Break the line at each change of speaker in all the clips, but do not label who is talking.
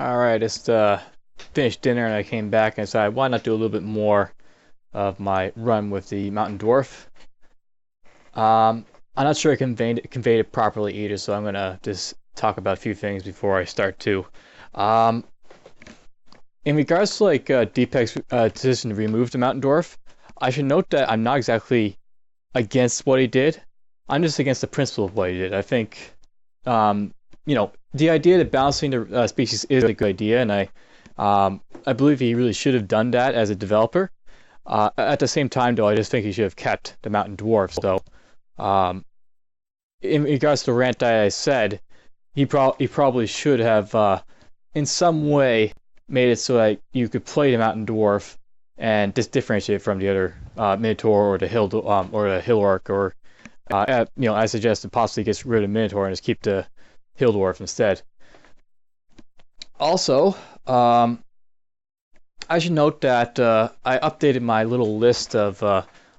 Alright, just finished dinner and I came back and decided why not do a little bit more of my run with the Mountain Dwarf. I'm not sure I conveyed it properly either, so I'm gonna just talk about a few things before I start too. Um, in regards to Deepak's decision to remove the Mountain Dwarf, I should note that I'm not exactly against what he did. I'm just against the principle of what he did. I think, the idea that balancing the species is a good idea, and I believe he really should have done that as a developer. At the same time, though, I just think he should have kept the Mountain Dwarf. So, in regards to the rant that I said, he probably should have, in some way, made it so that you could play the Mountain Dwarf and just differentiate from the other Minotaur or the Hill Orc, or I suggest to possibly get rid of Minotaur and just keep the Hill Dwarf instead. Also, I should note that I updated my little list of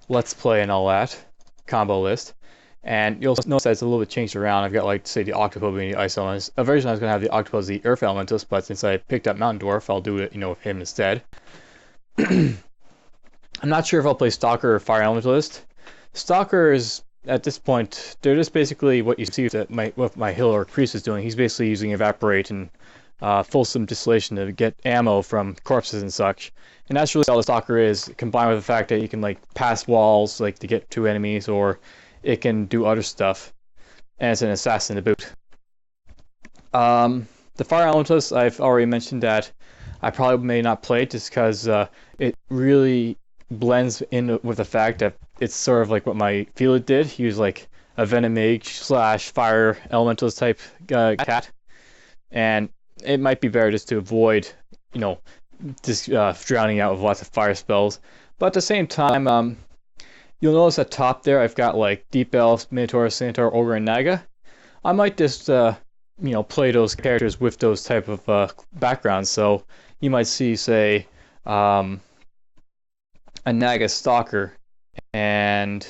Let's Play and all that, combo list, and you'll notice that it's a little bit changed around. I've got, say, the Octopus being the Ice Elements. Originally I was going to have the Octopus the Earth Elementals, but since I picked up Mountain Dwarf, I'll do it, with him instead. I'm not sure if I'll play Stalker or Fire Elementalist. Stalker is, at this point, they're just basically what you see that what my Hill Orc Priest is doing. He's basically using Evaporate and fulsome distillation to get ammo from corpses and such. And that's really all the Stalker is, combined with the fact that you can pass walls to get to enemies, or it can do other stuff. And it's an assassin to boot. The Fire Elementalist, I've already mentioned that I probably may not play it just because it really blends in with the fact that it's sort of like what my Field did. He was like a Venom Mage / Fire Elementalist type cat. And it might be better just to avoid, just drowning out with lots of fire spells. But at the same time, you'll notice at top there I've got Deep Elf, Minotaur, Centaur, Ogre, and Naga. I might just, play those characters with those type of backgrounds. So you might see, say, a Naga Stalker, and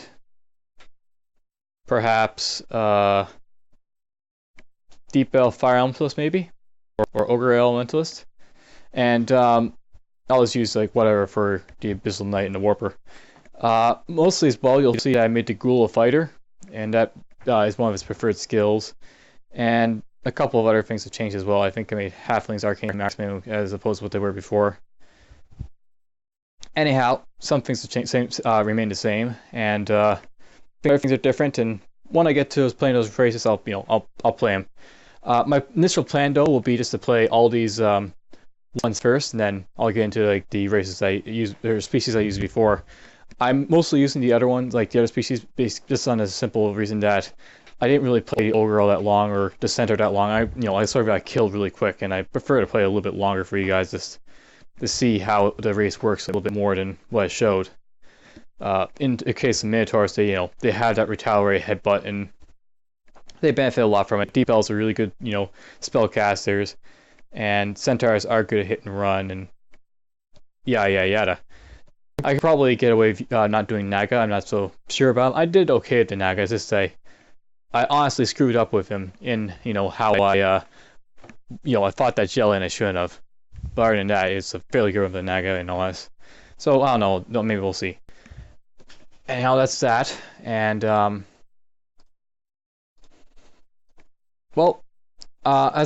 perhaps Deep Elf Fire Elementalist maybe, or Ogre Elementalist, and I'll just use whatever for the Abyssal Knight and the Warper. Mostly as well, you'll see that I made the Ghoul a fighter, and that is one of his preferred skills, and a couple of other things have changed as well. I think I made Halflings Arcane Maximum as opposed to what they were before. Anyhow, some things have changed, remain the same, and other things are different. And when I get to playing those races, I'll play them. My initial plan though will be just to play all these ones first, and then I'll get into the races I use, or species I used before. I'm mostly using the other ones, the other species, just on a simple reason that I didn't really play the Ogre all that long, or the Centaur that long. I sort of got killed really quick, and I prefer to play a little bit longer for you guys, just to see how the race works a little bit more than what I showed. In the case of Minotaurs, they have that retaliatory headbutt, and they benefit a lot from it. Deep Elves are really good, spellcasters, and Centaurs are good at hit and run, and yada. I could probably get away with not doing Naga. I'm not so sure about it. I did okay at the Naga. It's just I honestly screwed up with him in how I fought that gel and I shouldn't have. But other than that, it's a fairly good with the Naga and all that. So I don't know. No, maybe we'll see. Anyhow, that's that. And as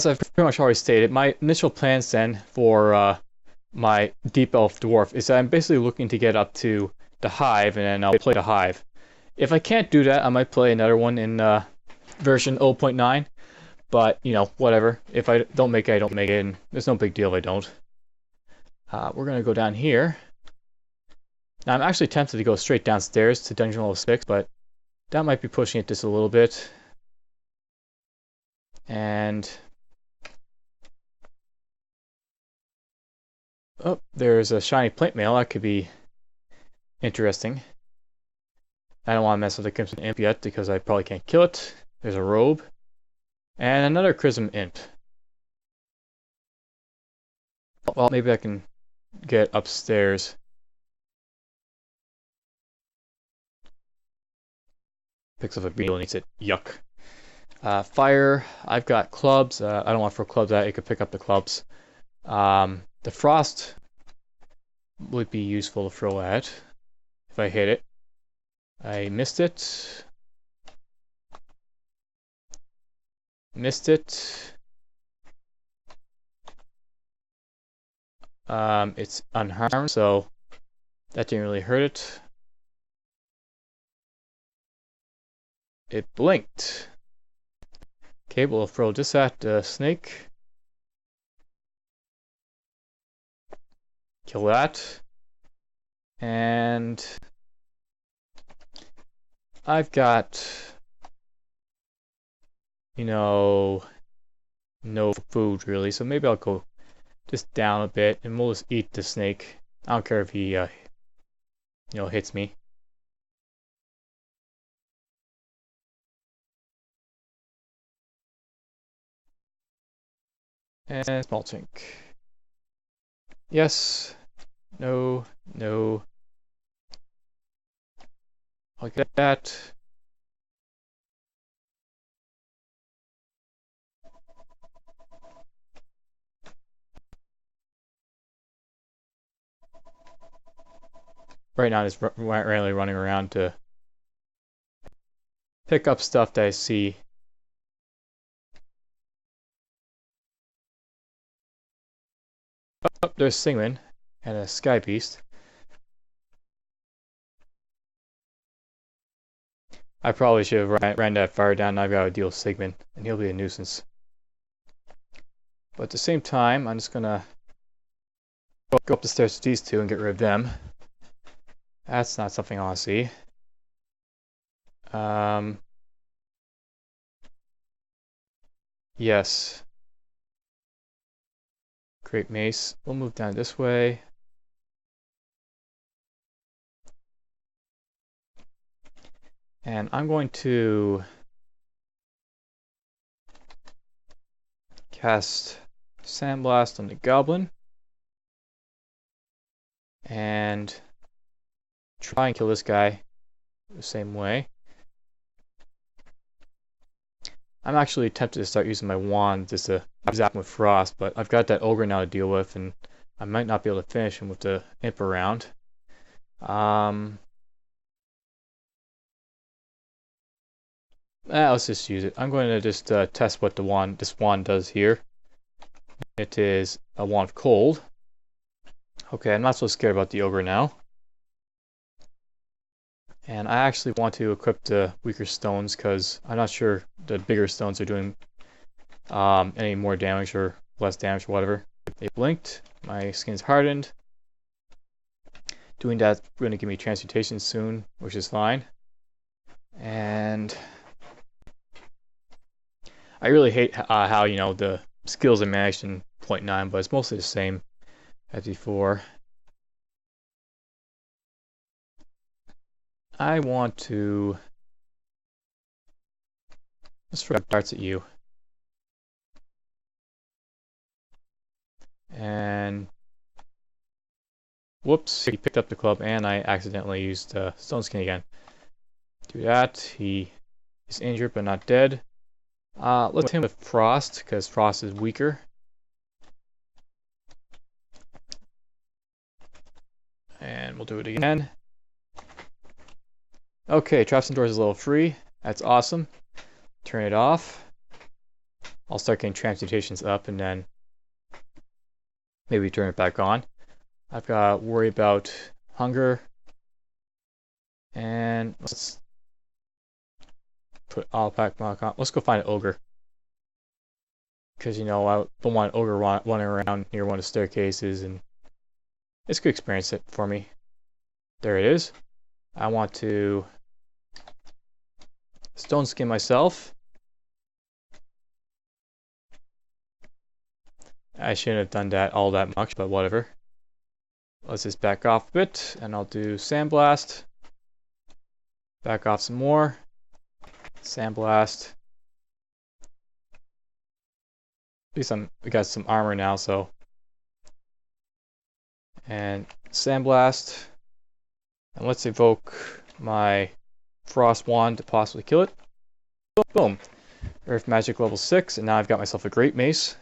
I've pretty much already stated, my initial plans then for my Deep Elf Dwarf is that I'm basically looking to get up to the Hive, and then I'll play the Hive. If I can't do that, I might play another one in version 0.9. But, whatever. If I don't make it, I don't make it, and there's no big deal if I don't. We're going to go down here. Now, I'm actually tempted to go straight downstairs to Dungeon Level 6, but that might be pushing it just a little bit. And oh, there's a shiny plate mail. That could be interesting. I don't want to mess with the Crimson Imp yet because I probably can't kill it. There's a robe. And another Crimson Imp. Well, maybe I can get upstairs. Picks up a beetle and eats it. Yuck. Fire, I've got clubs. I don't want to throw clubs at it. You could pick up the clubs. The frost would be useful to throw at if I hit it. I missed it. Missed it. It's unharmed, so that didn't really hurt it. It blinked. Okay, we'll throw this at the snake. Kill that. And I've got, you know, no food really, so maybe I'll go just down a bit and we'll just eat the snake. I don't care if he, hits me. And small chink. Yes. No. No. I'll get that. Right now, I'm just randomly running around to pick up stuff that I see. Oh, there's Sigmund and a sky beast. I probably should have ran that fire down. Now I've got to deal with Sigmund, and he'll be a nuisance. But at the same time, I'm just gonna go up the stairs to these two and get rid of them. That's not something I want to see. Yes. Great Mace. We'll move down this way. And I'm going to cast Sandblast on the Goblin. And try and kill this guy the same way. I'm actually tempted to start using my wand just to zap him with frost, but I've got that ogre now to deal with, and I might not be able to finish him with the imp around. Let's just use it. I'm going to just test what this wand does here. It is a wand of cold. Okay, I'm not so scared about the ogre now. And I actually want to equip the weaker stones because I'm not sure the bigger stones are doing any more damage or less damage or whatever. They blinked. My skin's hardened. Doing that's going to give me transmutation soon, which is fine. And I really hate how, the skills are managed in 0.9, but it's mostly the same as before. I want to just throw darts at you. And whoops, he picked up the club and I accidentally used Stone Skin again. Do that. He is injured but not dead. Let's hit him with Frost because Frost is weaker. And we'll do it again. Okay, Traps and Doors is level 3. That's awesome. Turn it off. I'll start getting transmutations up and then maybe turn it back on. I've got to worry about hunger. And let's put all pack lock on. Let's go find an ogre. Because, I don't want an ogre running around near one of the staircases, and it's a good experience for me. There it is. I want to Stone Skin myself. I shouldn't have done that all that much, but whatever. Let's just back off a bit, and I'll do Sandblast. Back off some more. Sandblast. At least we got some armor now, so. And Sandblast. And let's evoke my Frost Wand to possibly kill it. Boom. Earth Magic level 6, and now I've got myself a Great Mace.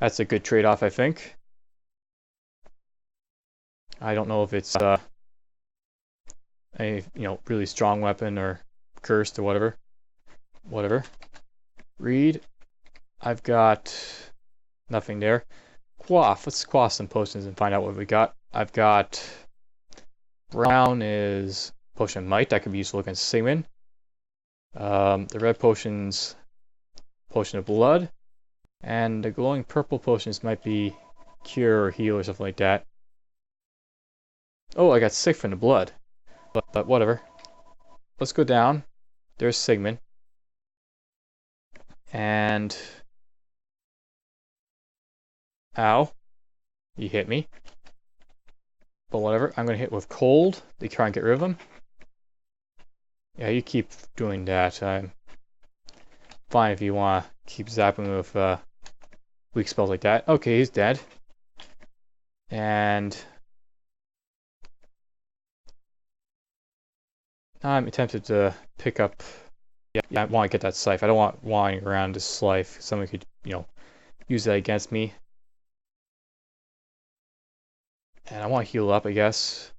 That's a good trade-off, I think. I don't know if it's a really strong weapon or cursed or whatever. Whatever. Read. I've got nothing there. Quaff. Let's quaff some potions and find out what we got. I've got brown is potion of might. That could be useful against Sigmund. The red potions, potion of blood, and the glowing purple potions might be cure or heal or something like that. Oh, I got sick from the blood, but whatever. Let's go down. There's Sigmund, and ow, he hit me. But whatever, I'm gonna hit with cold to try and get rid of him. Yeah, you keep doing that. I'm fine if you want to keep zapping with weak spells like that. Okay, he's dead. And I'm tempted to pick up. Yeah, I want to get that scythe. I don't want wandering around this scythe. Someone could, use that against me. And I want to heal up, I guess.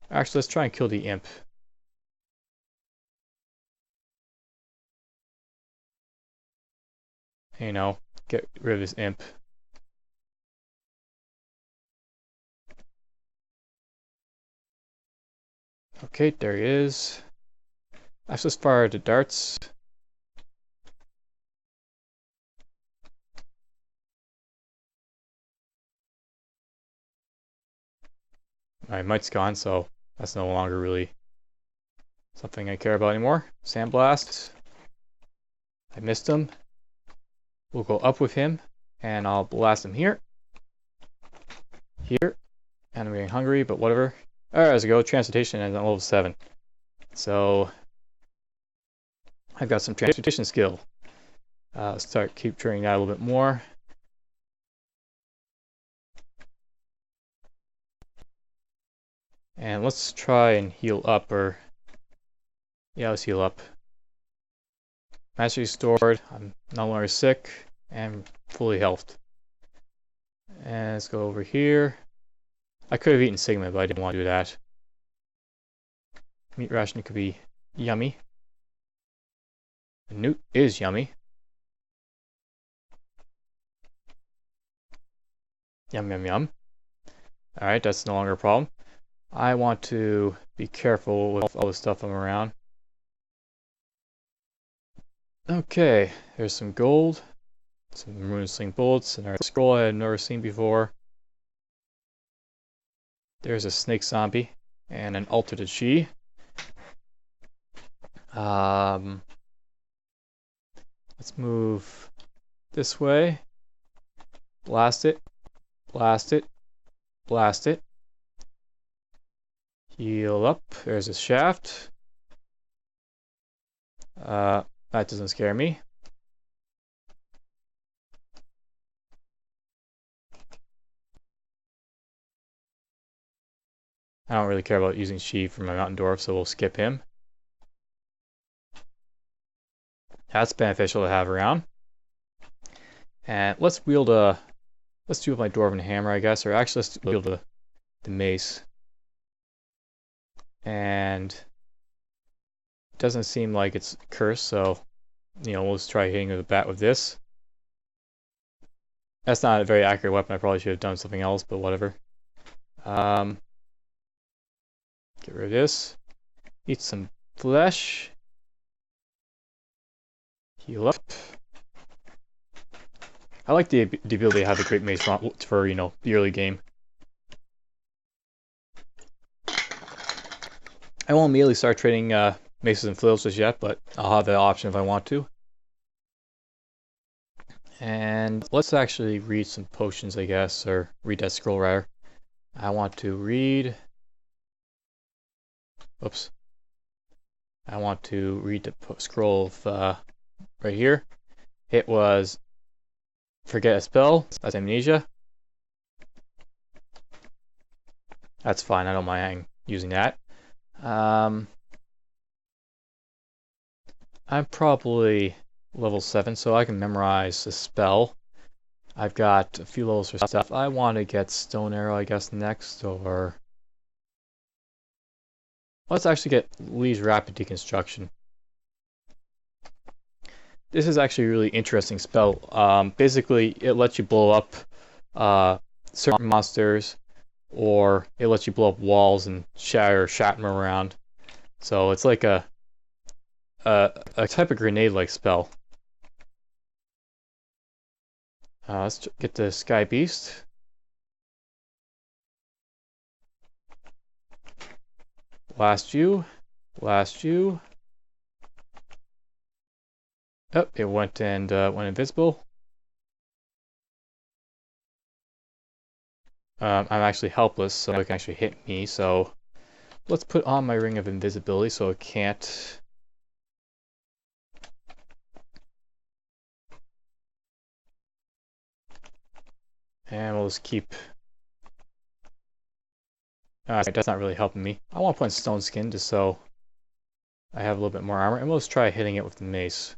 Actually, let's try and kill the imp. Get rid of this imp. Okay, there he is. Let's just fire the darts. My might's gone, so that's no longer really something I care about anymore. Sandblast. I missed him. We'll go up with him, and I'll blast him here. Here. And I'm getting hungry, but whatever. Alright, as we go. Transportation is on level 7. So I've got some transportation skill. Keep training that a little bit more. And let's try and heal up, or yeah, let's heal up. Mastery restored. I'm no longer sick and fully healthed. And let's go over here. I could have eaten Sigmund, but I didn't want to do that. Meat ration could be yummy. The newt is yummy. Yum, yum, yum. Alright, that's no longer a problem. I want to be careful with all the stuff I'm around. Okay, there's some gold, some rune sling bullets, and a scroll I had never seen before. There's a snake zombie and an altar to chi. Let's move this way. Blast it, blast it, blast it. Heal up. There's a shaft. That doesn't scare me. I don't really care about using Chi for my mountain dwarf, so we'll skip him. That's beneficial to have around. And let's wield let's do with my dwarven hammer, I guess, or actually let's wield the mace. And it doesn't seem like it's cursed, so we'll just try hitting the bat with this. That's not a very accurate weapon. I probably should have done something else, but whatever. Get rid of this. Eat some flesh. Heal up. I like the ability to have the Great Mace for the early game. I won't immediately start trading maces and flails just yet, but I'll have that option if I want to. And let's actually read some potions, I guess, or read that scroll rather. I want to read... Oops. I want to read the scroll of right here. It was forget a spell. That's amnesia. That's fine. I don't mind using that. I'm probably level 7, so I can memorize a spell. I've got a few levels for stuff. I want to get Stone Arrow, I guess, next, or... Let's actually get Lee's Rapid Deconstruction. This is actually a really interesting spell. Basically, it lets you blow up certain monsters, or it lets you blow up walls and shatter them around. So it's like a type of grenade-like spell. Let's get the Sky Beast. Blast you. Blast you. Oh, it went went invisible. I'm actually helpless, so it can actually hit me, so let's put on my Ring of Invisibility so it can't... And we'll just keep... that's not really helping me. I want to put in Stone Skin just so I have a little bit more armor, and we'll just try hitting it with the mace.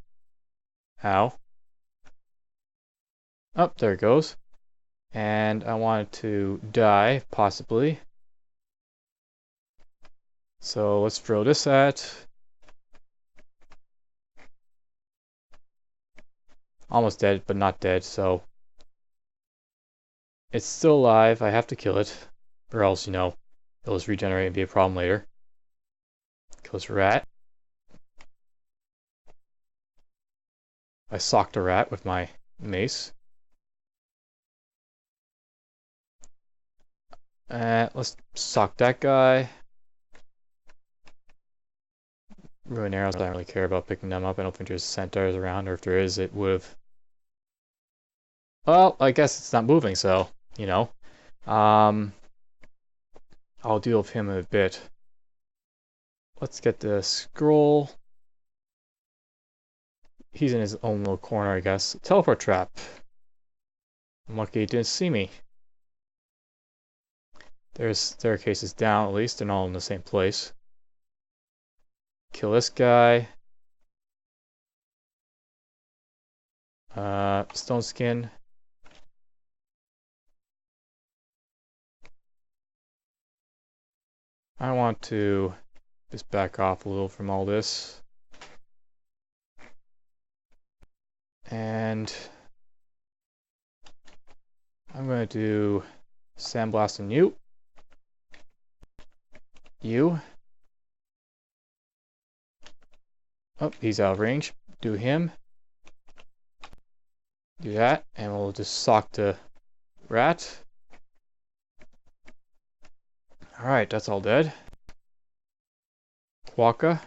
Ow. Oh, there it goes. And I want it to die, possibly. So let's throw this at... Almost dead, but not dead, so... It's still alive, I have to kill it. Or else, you know, it'll just regenerate and be a problem later. Kill this rat. I socked a rat with my mace. Let's sock that guy. Ruin arrows, I don't really care about picking them up. I don't think there's centaurs around, or if there is, it would've... Well, I guess it's not moving, so, you know. I'll deal with him in a bit. Let's get the scroll. He's in his own little corner, I guess. Teleport trap. I'm lucky he didn't see me. There's staircases down, at least. They're not all in the same place. Kill this guy. Stone Skin. I want to just back off a little from all this. And I'm going to do Sandblast on you. You. Oh, he's out of range. Do him. Do that, and we'll just sock the rat. Alright, that's all dead. Quokka.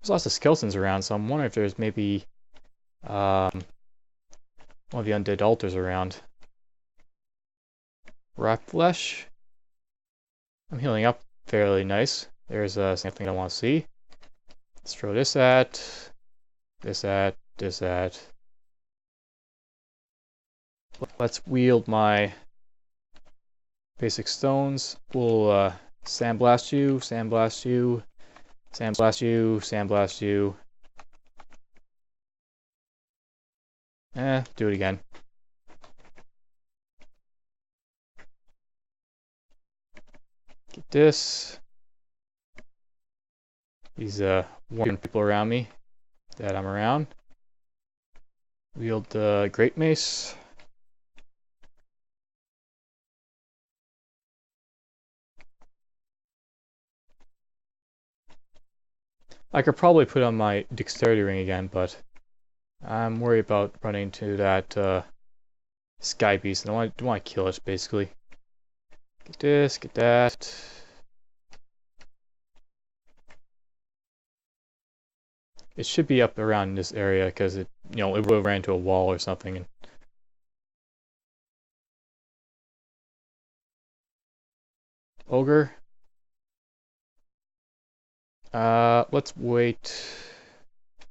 There's lots of skeletons around, so I'm wondering if there's maybe one of the undead altars around. Rat flesh. I'm healing up fairly nice. There's something I want to see. Let's throw this at, this at, this at. Let's wield my basic stones. We'll sandblast you, sandblast you, sandblast you, sandblast you. Do it again. Get this. These warning people around me that I'm around. Wield the Great Mace. I could probably put on my Dexterity ring again, but I'm worried about running into that Sky Beast, and I don't want to kill it, basically. Get this, get that. It should be up around this area, because it, you know, it would have ran into a wall or something. And Ogre. Let's wait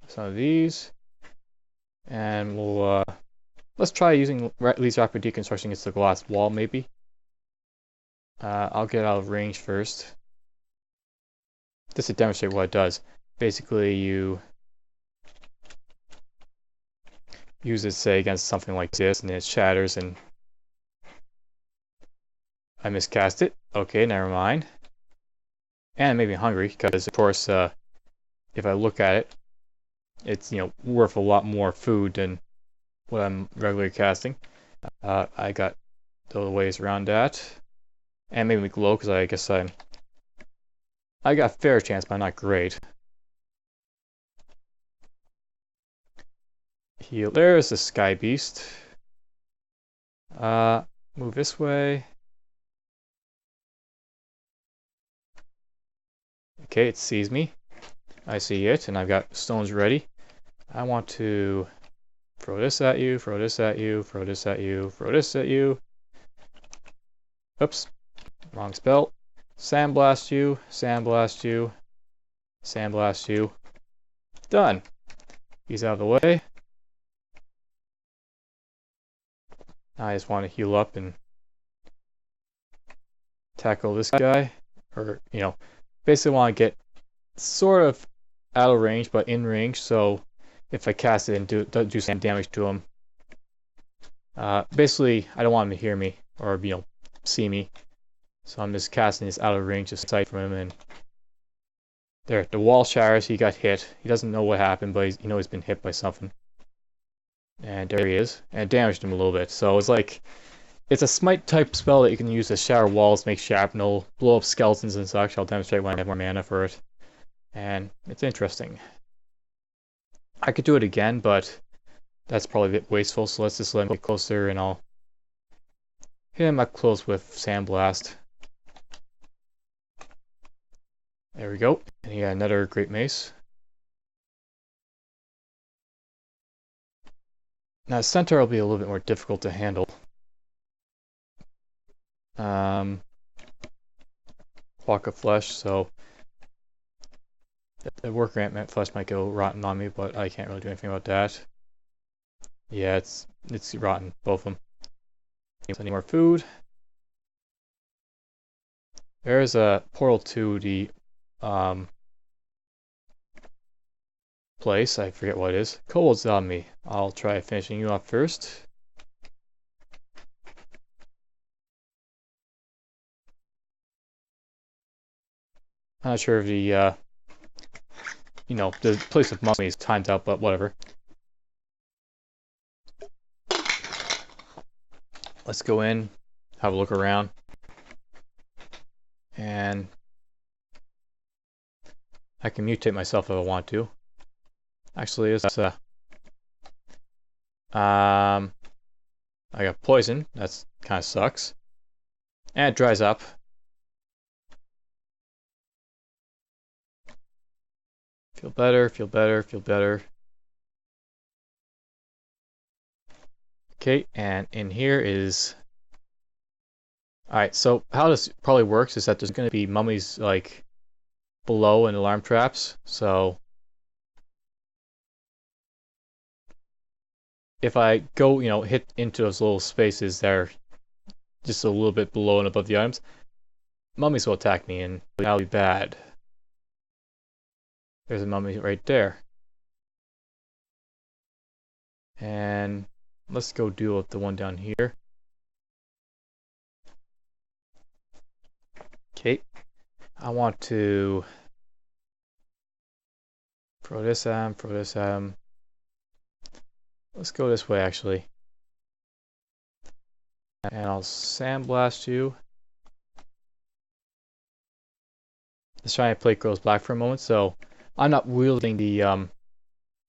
some of these, and we'll let's try using Lee's Rapid Deconstruction against the glass wall, maybe. I'll get out of range first, just to demonstrate what it does. Basically, you use it, say, against something like this, and it shatters, and I miscast it. Okay, never mind. And it made me hungry, because, of course, if I look at it, it's, worth a lot more food than what I'm regularly casting. I got the ways around that. And made me glow, because I guess I got a fair chance, but not great. Heal. There's the Sky Beast. Move this way. Okay, it sees me. I see it, and I've got stones ready. I want to throw this at you, throw this at you, throw this at you, throw this at you. Oops, wrong spell. Sandblast you, sandblast you, sandblast you. Done. He's out of the way. I just want to heal up and tackle this guy. Or, basically want to get sort of out of range, but in range, so if I cast it and do some damage to him. Basically, I don't want him to hear me, or, see me. So I'm just casting this out of range of sight from him, and there, the wall shatters, he got hit. He doesn't know what happened, but he's been hit by something. And there he is, and it damaged him a little bit. So it's like, it's a smite type spell that you can use to shatter walls, make shrapnel, blow up skeletons and such. I'll demonstrate when I have more mana for it. And it's interesting. I could do it again, but that's probably a bit wasteful, so let's just let him get closer, and I'll hit him up close with Sandblast. There we go. And he got another Great Mace. Now, Centaur will be a little bit more difficult to handle. Block of flesh, so the worker ant flesh might go rotten on me, but I can't really do anything about that. Yeah, it's rotten, both of them. So I need more food. There's a portal to the place. I forget what it is. Kobold's on me. I'll try finishing you off first. I'm not sure if the the place of mummy is timed out, but whatever. Let's go in, have a look around, and I can mutate myself if I want to. Actually, it's I got poison. That's kind of sucks, and it dries up. Feel better, feel better, feel better. Okay, and in here is... Alright, so how this probably works is that there's going to be mummies, like, below and alarm traps, so... If I go, hit into those little spaces that are just a little bit below and above the items, mummies will attack me, and that'll be bad. There's a mummy right there. And let's go deal with the one down here. Okay. I want to throw this at him, throw this at him. Let's go this way, actually. And I'll sandblast you. The shiny plate goes black for a moment, so I'm not wielding the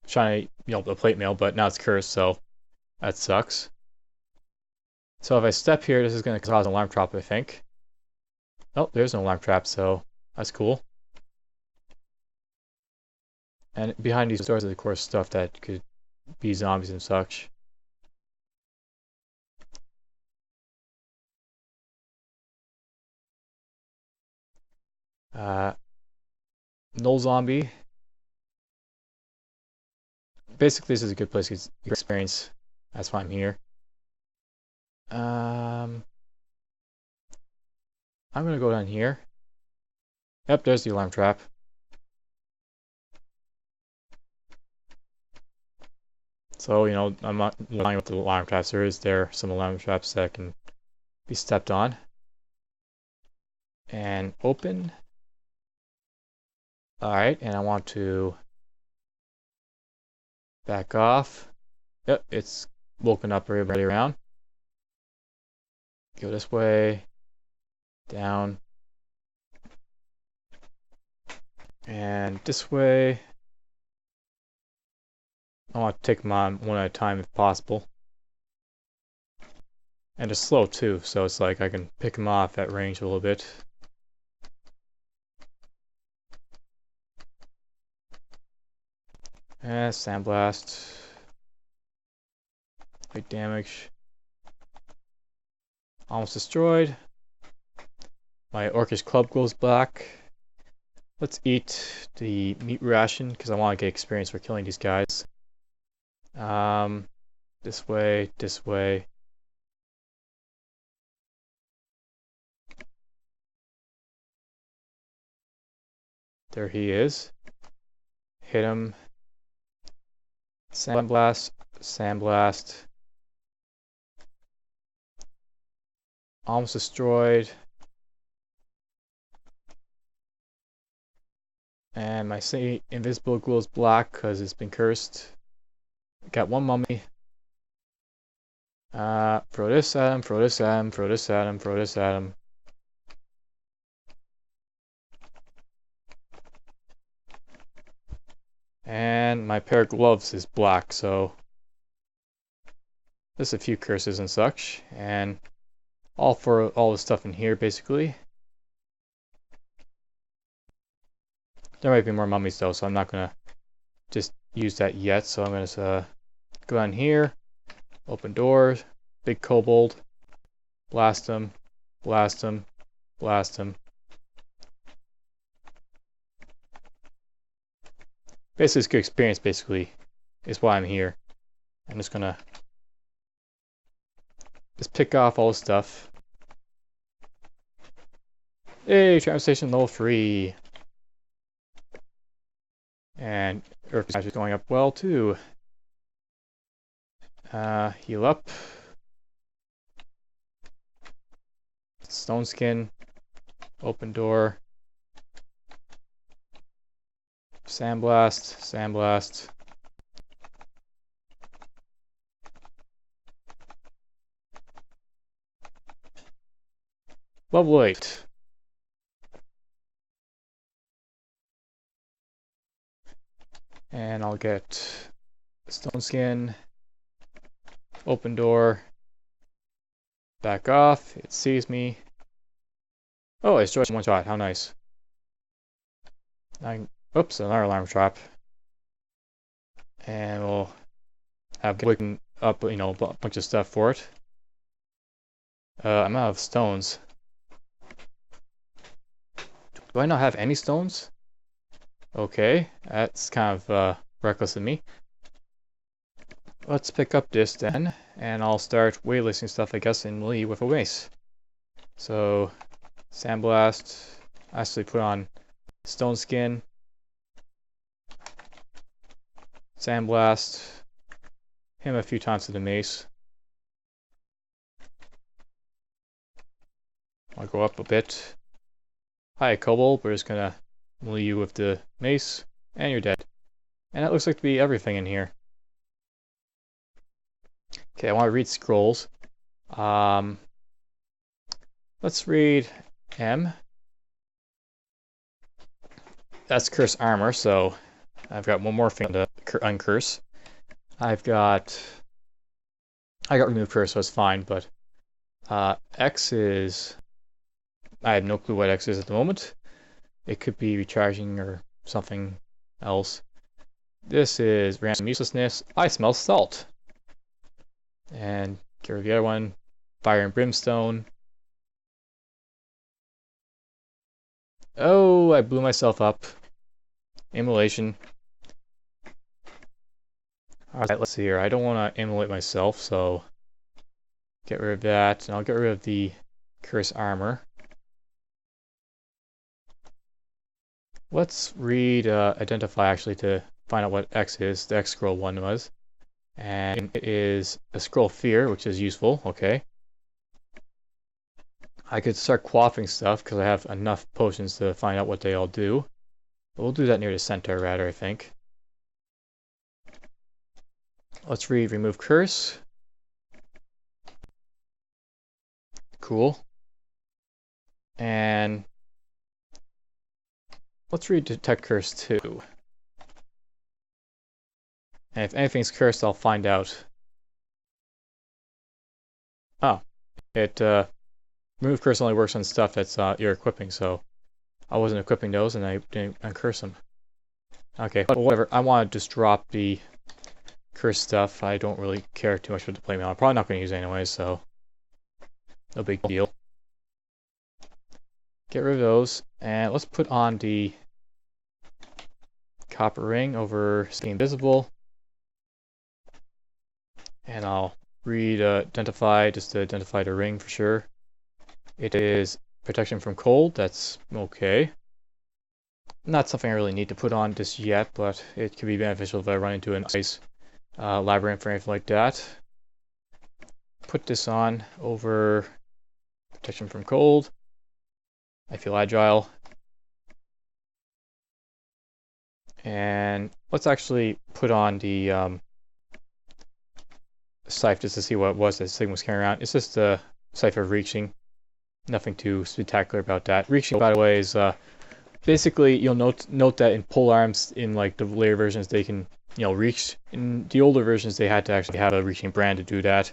shiny, the plate mail, but now it's cursed, so that sucks. So if I step here, this is going to cause an alarm trap, I think. Oh, there's an alarm trap, so that's cool. And behind these doors is, of course, stuff that could be zombies and such. Null zombie. Basically, this is a good place to experience. That's why I'm here. I'm gonna go down here. Yep, there's the alarm trap. So, you know, I'm not relying with the alarm traps. There is some alarm traps that can be stepped on. And open. Alright, and I want to back off. Yep, it's woken up everybody around. Go this way. Down. And this way. I want to take them on one at a time if possible. And they're slow too, so it's like I can pick them off at range a little bit. And sandblast. Great damage. Almost destroyed. My Orcish club goes black. Let's eat the meat ration because I want to get experience for killing these guys. This way, this way. There he is. Hit him. Sandblast, sandblast. Almost destroyed. And my invisible glow is black because it's been cursed. Got one mummy. Throw this at him, throw this at him, throw this at him, throw this at him. And my pair of gloves is black, so there's a few curses and such. And all for all the stuff in here, basically. There might be more mummies though, so I'm not gonna just use that yet. So I'm gonna go down here, open doors, big kobold, blast him, blast him, blast him. Basically, it's good experience. Basically, is why I'm here. I'm just gonna pick off all the stuff. Hey, train station level 3. And Earth is actually going up well too. Heal up. Stone skin. Open door. Sandblast. Sandblast. Level 8. And I'll get stone skin, open door, back off, it sees me. Oh, I destroyed one shot, how nice. Oops, another alarm trap. And we'll have waking up, you know, a bunch of stuff for it. I'm out of stones. Do I not have any stones? Okay, that's kind of reckless of me. Let's pick up this then, and I'll start waitlisting stuff, I guess, in melee with a mace. So, sandblast, actually put on stone skin, sandblast, hit him a few times with the mace. I'll go up a bit. Hi, kobold, we're just gonna melee you with the mace, and you're dead. And that looks like to be everything in here. Okay, I want to read scrolls. Let's read M. That's curse armor, so I've got one more thing to uncurse. I got remove curse, so it's fine, but X is, I have no clue what X is at the moment. It could be recharging or something else. This is random uselessness. I smell salt. And get rid of the other one. Fire and brimstone. Oh, I blew myself up. Immolation. Alright, let's see here. I don't want to immolate myself, so get rid of that. And I'll get rid of the curse armor. Let's read identify actually to find out what X is. The X scroll one was. And it is a Scroll of Fear, which is useful. Okay. I could start quaffing stuff because I have enough potions to find out what they all do. But we'll do that near the center rather, I think. Let's read Remove Curse. Cool. And let's read Detect Curse too. And if anything's cursed, I'll find out. Oh, it Remove Curse only works on stuff that's you're equipping, so I wasn't equipping those and I didn't uncurse them. Okay, but whatever. I want to just drop the curse stuff. I don't really care too much for the playmail. I'm probably not going to use it anyway, so no big deal. Get rid of those, and let's put on the copper ring over Stay Invisible. And I'll read Identify, just to identify the ring for sure. It is protection from cold, that's okay. Not something I really need to put on just yet, but it could be beneficial if I run into an ice labyrinth or anything like that. Put this on over protection from cold. I feel agile. And let's actually put on the scythe just to see what it was that Sigmund was carrying around. It's just a scythe of reaching. Nothing too spectacular about that. Reaching, by the way, is basically you'll note that in pole arms in like the later versions they can reach. In the older versions they had to actually have a reaching brand to do that.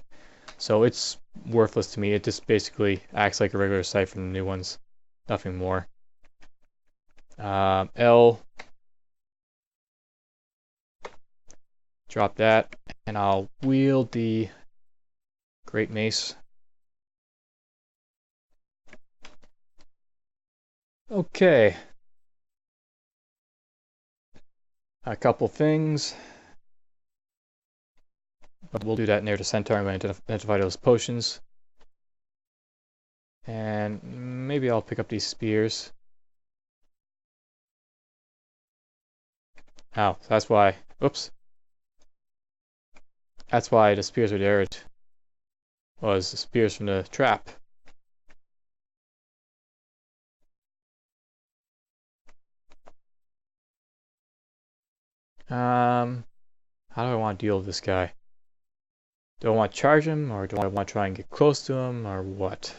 So it's worthless to me. It just basically acts like a regular scythe from the new ones. Nothing more. L. Drop that, and I'll wield the Great Mace. Okay. A couple things. But we'll do that near the centaur. I'm going to identify those potions. And maybe I'll pick up these spears. Oh, that's why. Oops. That's why the spears were there. It was the spears from the trap. How do I want to deal with this guy? Do I want to charge him, or do I want to try and get close to him, or what?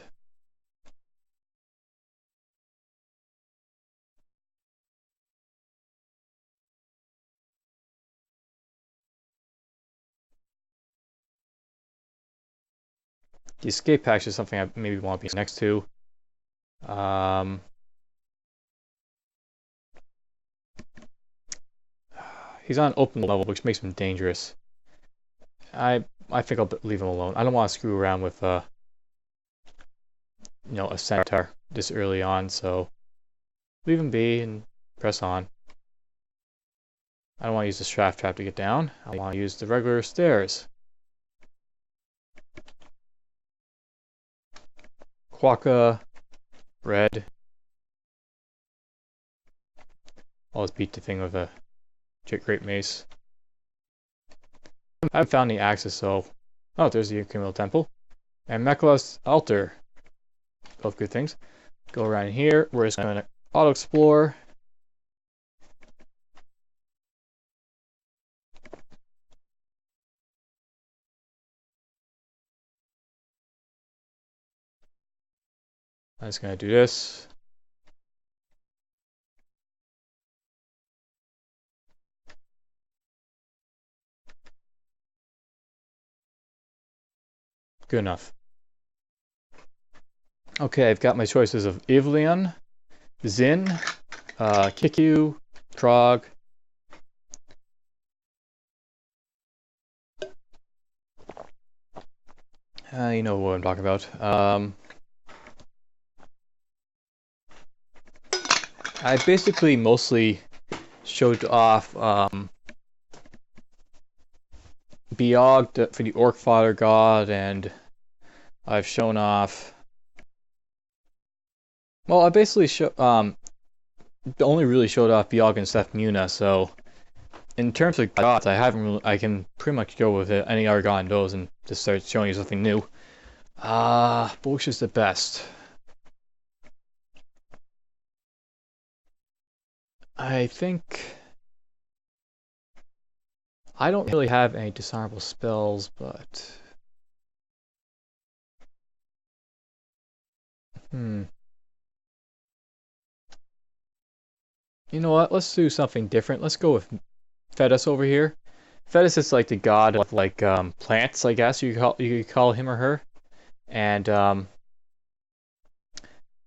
The escape hatch is something I maybe want to be next to. He's on open level, which makes him dangerous. I think I'll leave him alone. I don't want to screw around with a centaur this early on, so leave him be and press on. I don't want to use the shaft trap to get down. I want to use the regular stairs. Quokka, red. I'll just beat the thing with a Great Mace. I haven't found the axis, so... Oh, there's the Criminal Temple. And Mekola's Altar. Both good things. Go around here. We're just going to auto-explore. I'm just going to do this. Good enough. Okay, I've got my choices of Ivlion, Zin, Kikyu, Trog. You know what I'm talking about. I basically mostly showed off Biog for the Orc Fodder God, and I've shown off... Well, I basically only really showed off Biog and Seth Muna, so in terms of gods, I can pretty much go with it, any other god knows and just start showing you something new. But which is the best? I think I don't really have any dishonorable spells, but you know what? Let's do something different. Let's go with Fedhas over here. Fedhas is like the god of like plants, I guess you could call him or her, and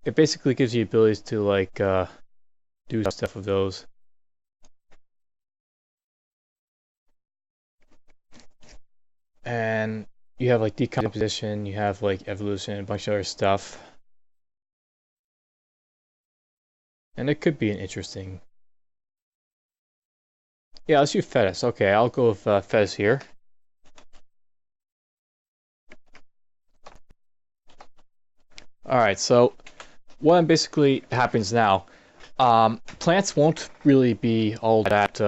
it basically gives you abilities to like do stuff with those. And you have like decomposition, you have like evolution, and a bunch of other stuff. And it could be an interesting. Yeah, let's do Fedhas. Okay, I'll go with Fedhas here. Alright, so what basically happens now, plants won't really be all that,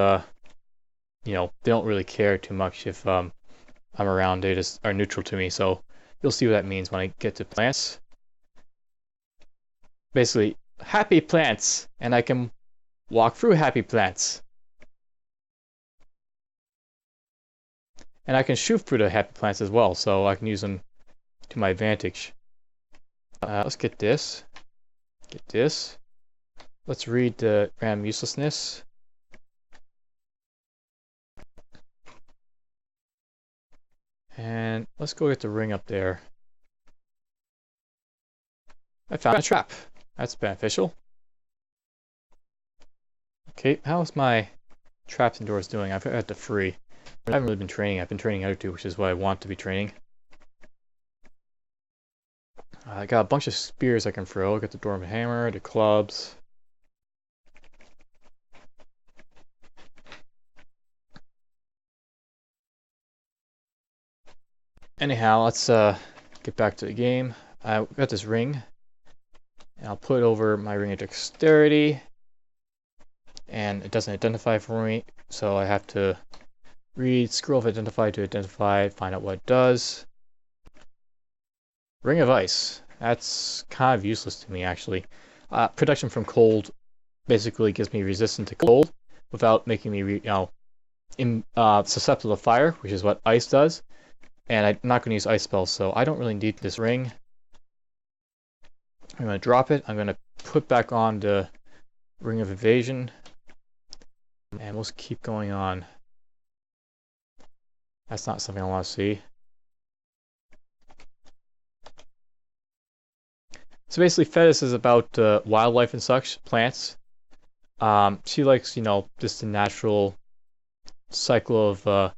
you know, they don't really care too much if I'm around. They just are neutral to me, so you'll see what that means when I get to plants. Basically, happy plants, and I can walk through happy plants. And I can shoot through the happy plants as well, so I can use them to my advantage. Let's get this. Get this. Let's read the random uselessness. And let's go get the ring up there. I found a trap. That's beneficial. Okay, how's my traps and doors doing? I've got the free. I haven't really been training. I've been training other two, which is what I want to be training. I got a bunch of spears I can throw. I got the Dormant Hammer, the clubs. Anyhow, let's get back to the game. I got this ring, and I'll put it over my ring of dexterity, and it doesn't identify for me, so I have to read scroll of identify to identify, find out what it does. Ring of Ice. That's kind of useless to me, actually. Protection from cold basically gives me resistance to cold without making me, susceptible to fire, which is what ice does. And I'm not going to use ice spells, so I don't really need this ring. I'm going to drop it. I'm going to put back on the Ring of Evasion. And we'll keep going on. That's not something I want to see. So basically, Fedhas is about wildlife and such, plants. She likes, you know, just the natural cycle of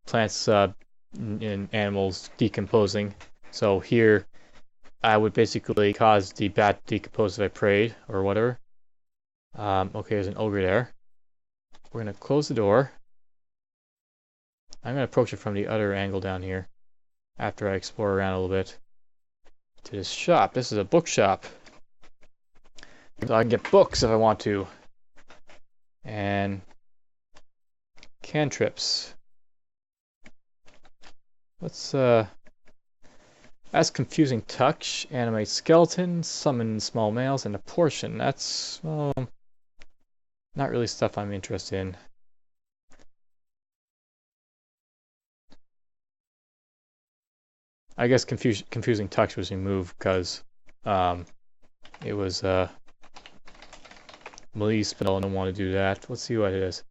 plants and animals decomposing. So here, I would basically cause the bat to decompose if I prayed or whatever. Okay, there's an ogre there. We're gonna close the door. I'm gonna approach it from the other angle down here after I explore around a little bit. To this shop. This is a bookshop. So I can get books if I want to. And cantrips. Let's that's Confusing Touch, Animate Skeleton, Summon Small Males, and a Portion. That's, well, not really stuff I'm interested in. I guess Confusing Touch was removed because it was melee spell and I don't want to do that. Let's see what it is.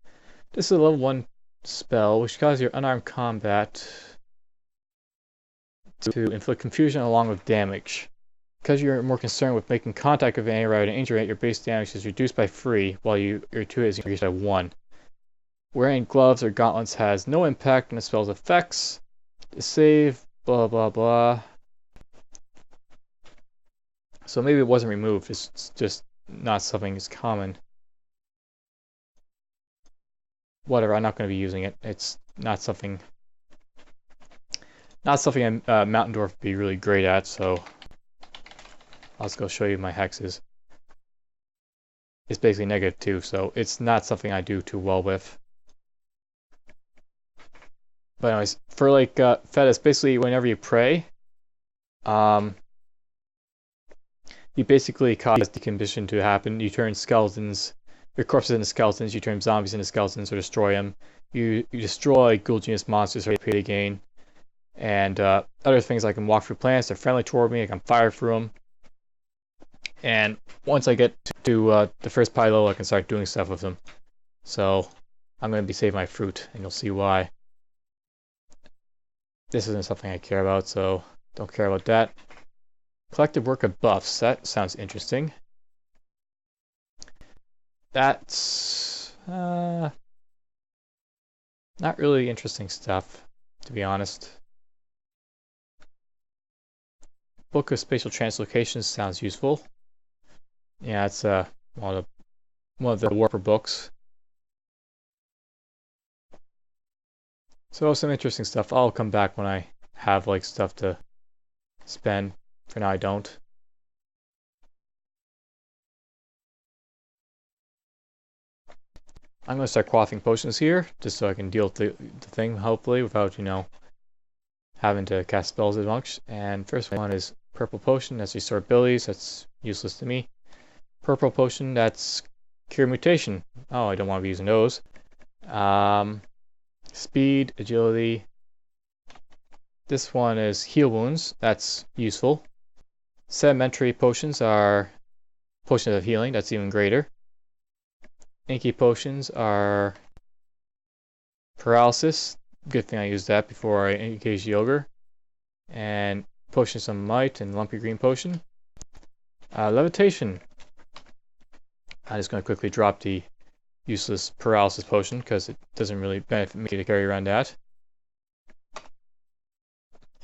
This is a level 1 spell which causes your unarmed combat to inflict confusion along with damage. Because you're more concerned with making contact with any rather than injuring it, your base damage is reduced by 3 while your 2 is increased by 1. Wearing gloves or gauntlets has no impact on the spell's effects. The save, blah blah blah. So maybe it wasn't removed, it's just not something that's common. Whatever, I'm not going to be using it. It's not something Mountain Dwarf would be really great at, so I'll just go show you my hexes. It's basically -2, so it's not something I do too well with. But anyways, for like Fedhas, basically whenever you pray, you basically cause decomposition to happen. You turn skeletons, your corpses into skeletons. You turn zombies into skeletons or destroy them. You destroy ghoul genius monsters or AP again. And other things, I can walk through plants. They're friendly toward me. I can fire through them. And once I get to the first pie level, I can start doing stuff with them. So I'm going to be saving my fruit, and you'll see why. This isn't something I care about, so don't care about that. Collective work of buffs. That sounds interesting. That's not really interesting stuff, to be honest. Book of Spatial Translocations sounds useful. Yeah, it's one of the Warper books. So some interesting stuff. I'll come back when I have like stuff to spend. For now, I don't. I'm going to start quaffing potions here, just so I can deal with the thing, hopefully, without, you know, having to cast spells as much. And first one is Purple Potion. That's Restore Abilities. That's useless to me. Purple Potion. That's Cure Mutation. Oh, I don't want to be using those. Speed, Agility. This one is Heal Wounds. That's useful. Sedimentary Potions are Potions of Healing. That's even greater. Inky Potions are Paralysis. Good thing I used that before I engaged the Ogre. And Potions of Might and Lumpy Green Potion. Levitation. I'm just going to quickly drop the useless Paralysis Potion because it doesn't really benefit me to carry around that.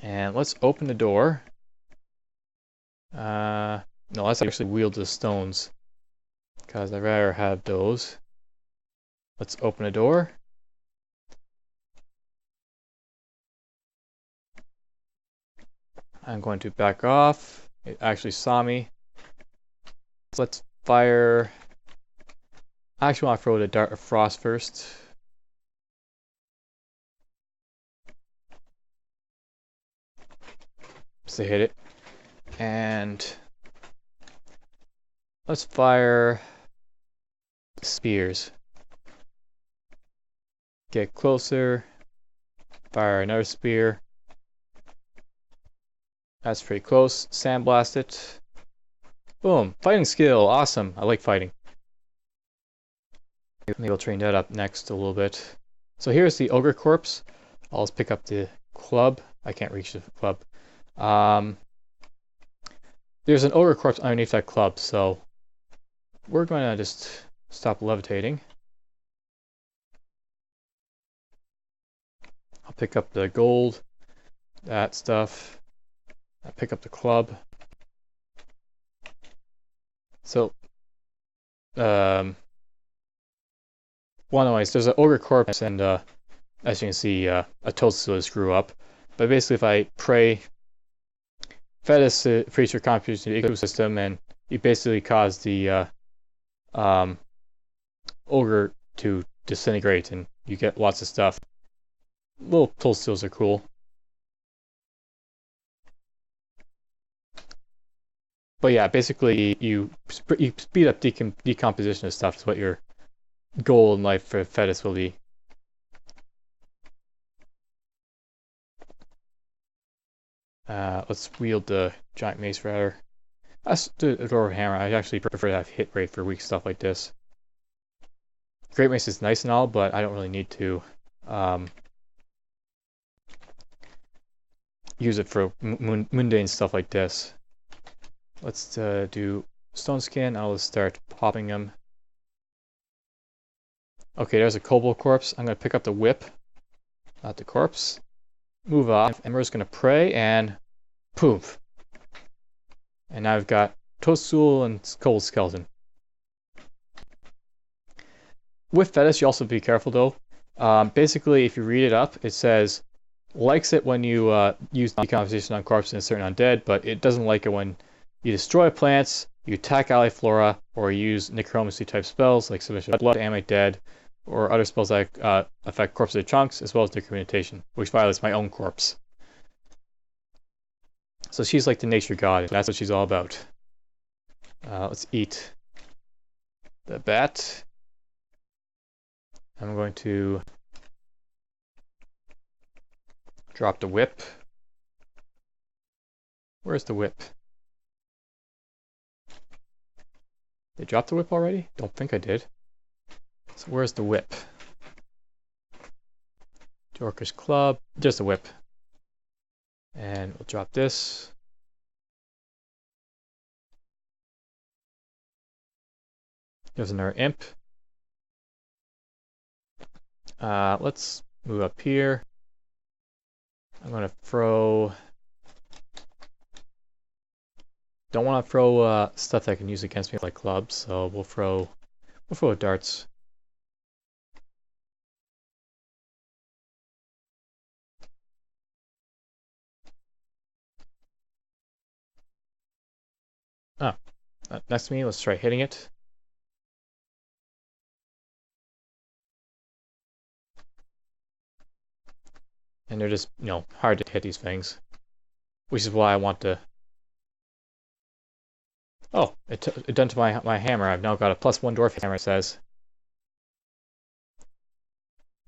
And let's open the door. No, let's actually wield the stones, because I'd rather have those. Let's open the door. I'm going to back off. It actually saw me. So let's fire. I actually want to throw the Dart of Frost first. Just to hit it. And let's fire spears. Get closer. Fire another spear. That's pretty close. Sandblast it. Boom. Fighting skill. Awesome. I like fighting. Maybe I'll train that up next a little bit. So here's the Ogre Corpse. I'll just pick up the club. I can't reach the club. There's an Ogre Corpse underneath that club, so we're going to just stop levitating. I'll pick up the gold, that stuff. I'll pick up the club. So, anyways, there's an Ogre Corpse, and as you can see, a toadstool grew up. But basically, if I pray, Fedhas increase your contribution to the ecosystem, and you basically cause the ogre to disintegrate, and you get lots of stuff. Little toadstools are cool. But yeah, basically you speed up decomposition of stuff is what your goal in life for Fedhas will be. Let's wield the giant mace rather. Let's do a Dwarf hammer. I actually prefer to have hit rate for weak stuff like this. Great Mace is nice and all, but I don't really need to use it for mundane stuff like this. Let's do Stone Skin. I'll just start popping them. Okay, there's a Kobold Corpse. I'm going to pick up the whip, not the corpse. Move off, and we're just going to pray, and poof. And now I've got Toadstool and Cold Skeleton. With Fedhas, you also be careful though. Basically, if you read it up, it says likes it when you use decomposition on corpses and certain undead, but it doesn't like it when you destroy plants, you attack ally flora, or you use necromancy type spells like Submission of Blood to animate dead, or other spells that affect corpses or chunks, as well as decommunication, which violates my own corpse. So she's like the nature god. That's what she's all about. Let's eat the bat. I'm going to drop the whip. Where's the whip? They dropped the whip already? Don't think I did. So where's the whip? Dorcas Club. Just a whip. And we'll drop this. There's another imp. Let's move up here. I'm going to throw... Don't want to throw stuff that I can use against me like clubs, so we'll throw darts. Oh, next to me, let's try hitting it. And they're just, hard to hit these things. Which is why I want to... Oh, it done to my hammer. I've now got a +1 dwarf hammer, it says.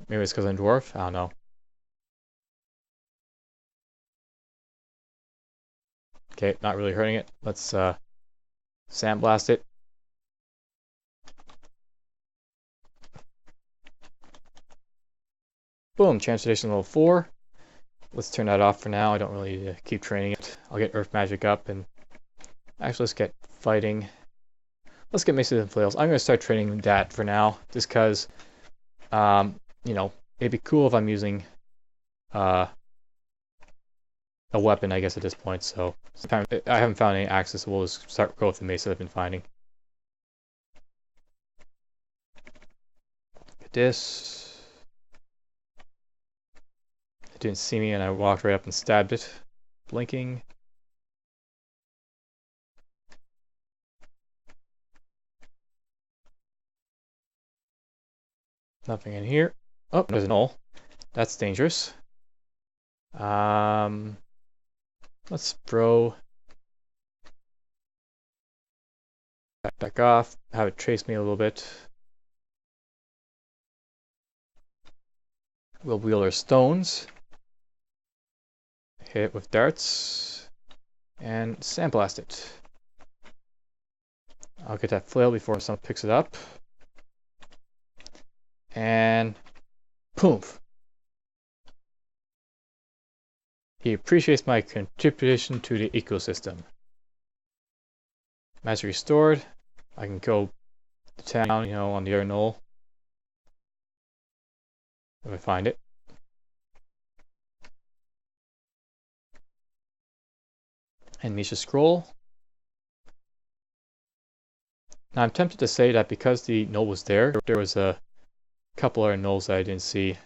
Maybe it's because I'm dwarf? I don't know. Okay, not really hurting it. Let's sandblast it. Boom, transformation level 4. Let's turn that off for now. I don't really need to keep training it. I'll get Earth Magic up and... Actually, let's get fighting. Let's get Maces and Flails. I'm going to start training that for now, just because, it'd be cool if I'm using a weapon, I guess, at this point. So I haven't found any axes, so we'll just go with the mace that I've been finding. Get this. It didn't see me, and I walked right up and stabbed it, blinking. Nothing in here. Oh, there's an knoll. That's dangerous. Let's throw back off. Have it chase me a little bit. We'll wield our stones. Hit it with darts. And sandblast it. I'll get that flail before someone picks it up. And poof. He appreciates my contribution to the ecosystem. Magic restored. I can go to town, on the other knoll. If I find it. And Misha scroll. Now I'm tempted to say that because the knoll was there was a couple other knolls that I didn't see.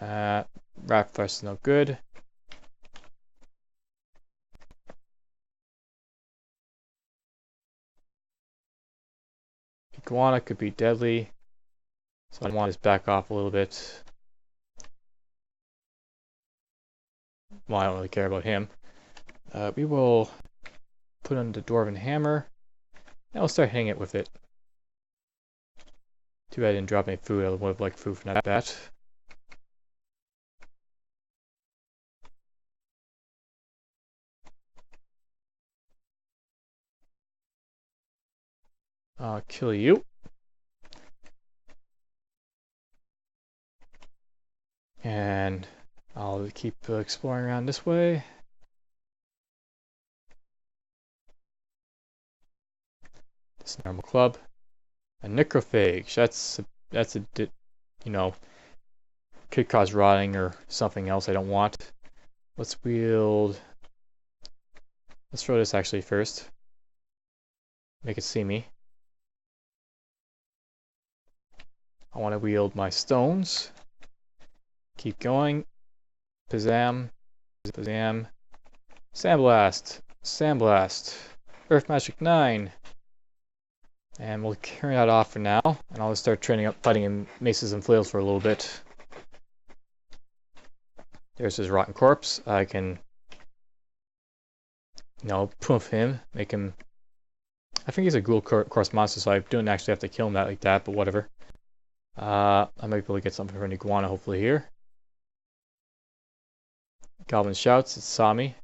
Rat flesh is no good. Iguana could be deadly, so I want to back off a little bit. Well, I don't really care about him. We will put on the Dwarven Hammer, and we'll start hitting it with it. Too bad I didn't drop any food. I would have liked food from that bat. I'll kill you. And I'll keep exploring around this way. This normal club. A necrophage. That's could cause rotting or something else I don't want. Let's wield. Let's throw this actually first. Make it see me. I want to wield my stones. Keep going. Pazam. Pazam. Sandblast. Sandblast. Earth Magic 9. And we'll carry that off for now, and I'll start training up fighting in maces and flails for a little bit. There's his rotten corpse. I can, poof him, make him... I think he's a ghoul corpse monster, so I don't actually have to kill him that like that, but whatever. I might be able to get something for an iguana, hopefully, here. Goblin shouts, it saw me.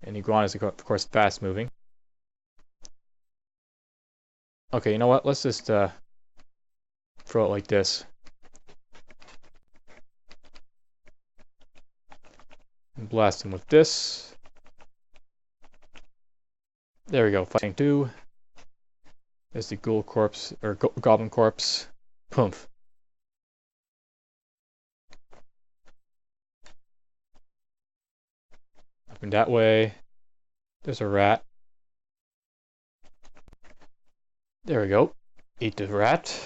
And iguana is, of course, fast-moving. Okay, you know what? Let's just throw it like this. And blast him with this. There we go, fighting 2. There's the ghoul corpse, or goblin corpse. Poof. Up and that way. There's a rat. There we go. Eat the rat.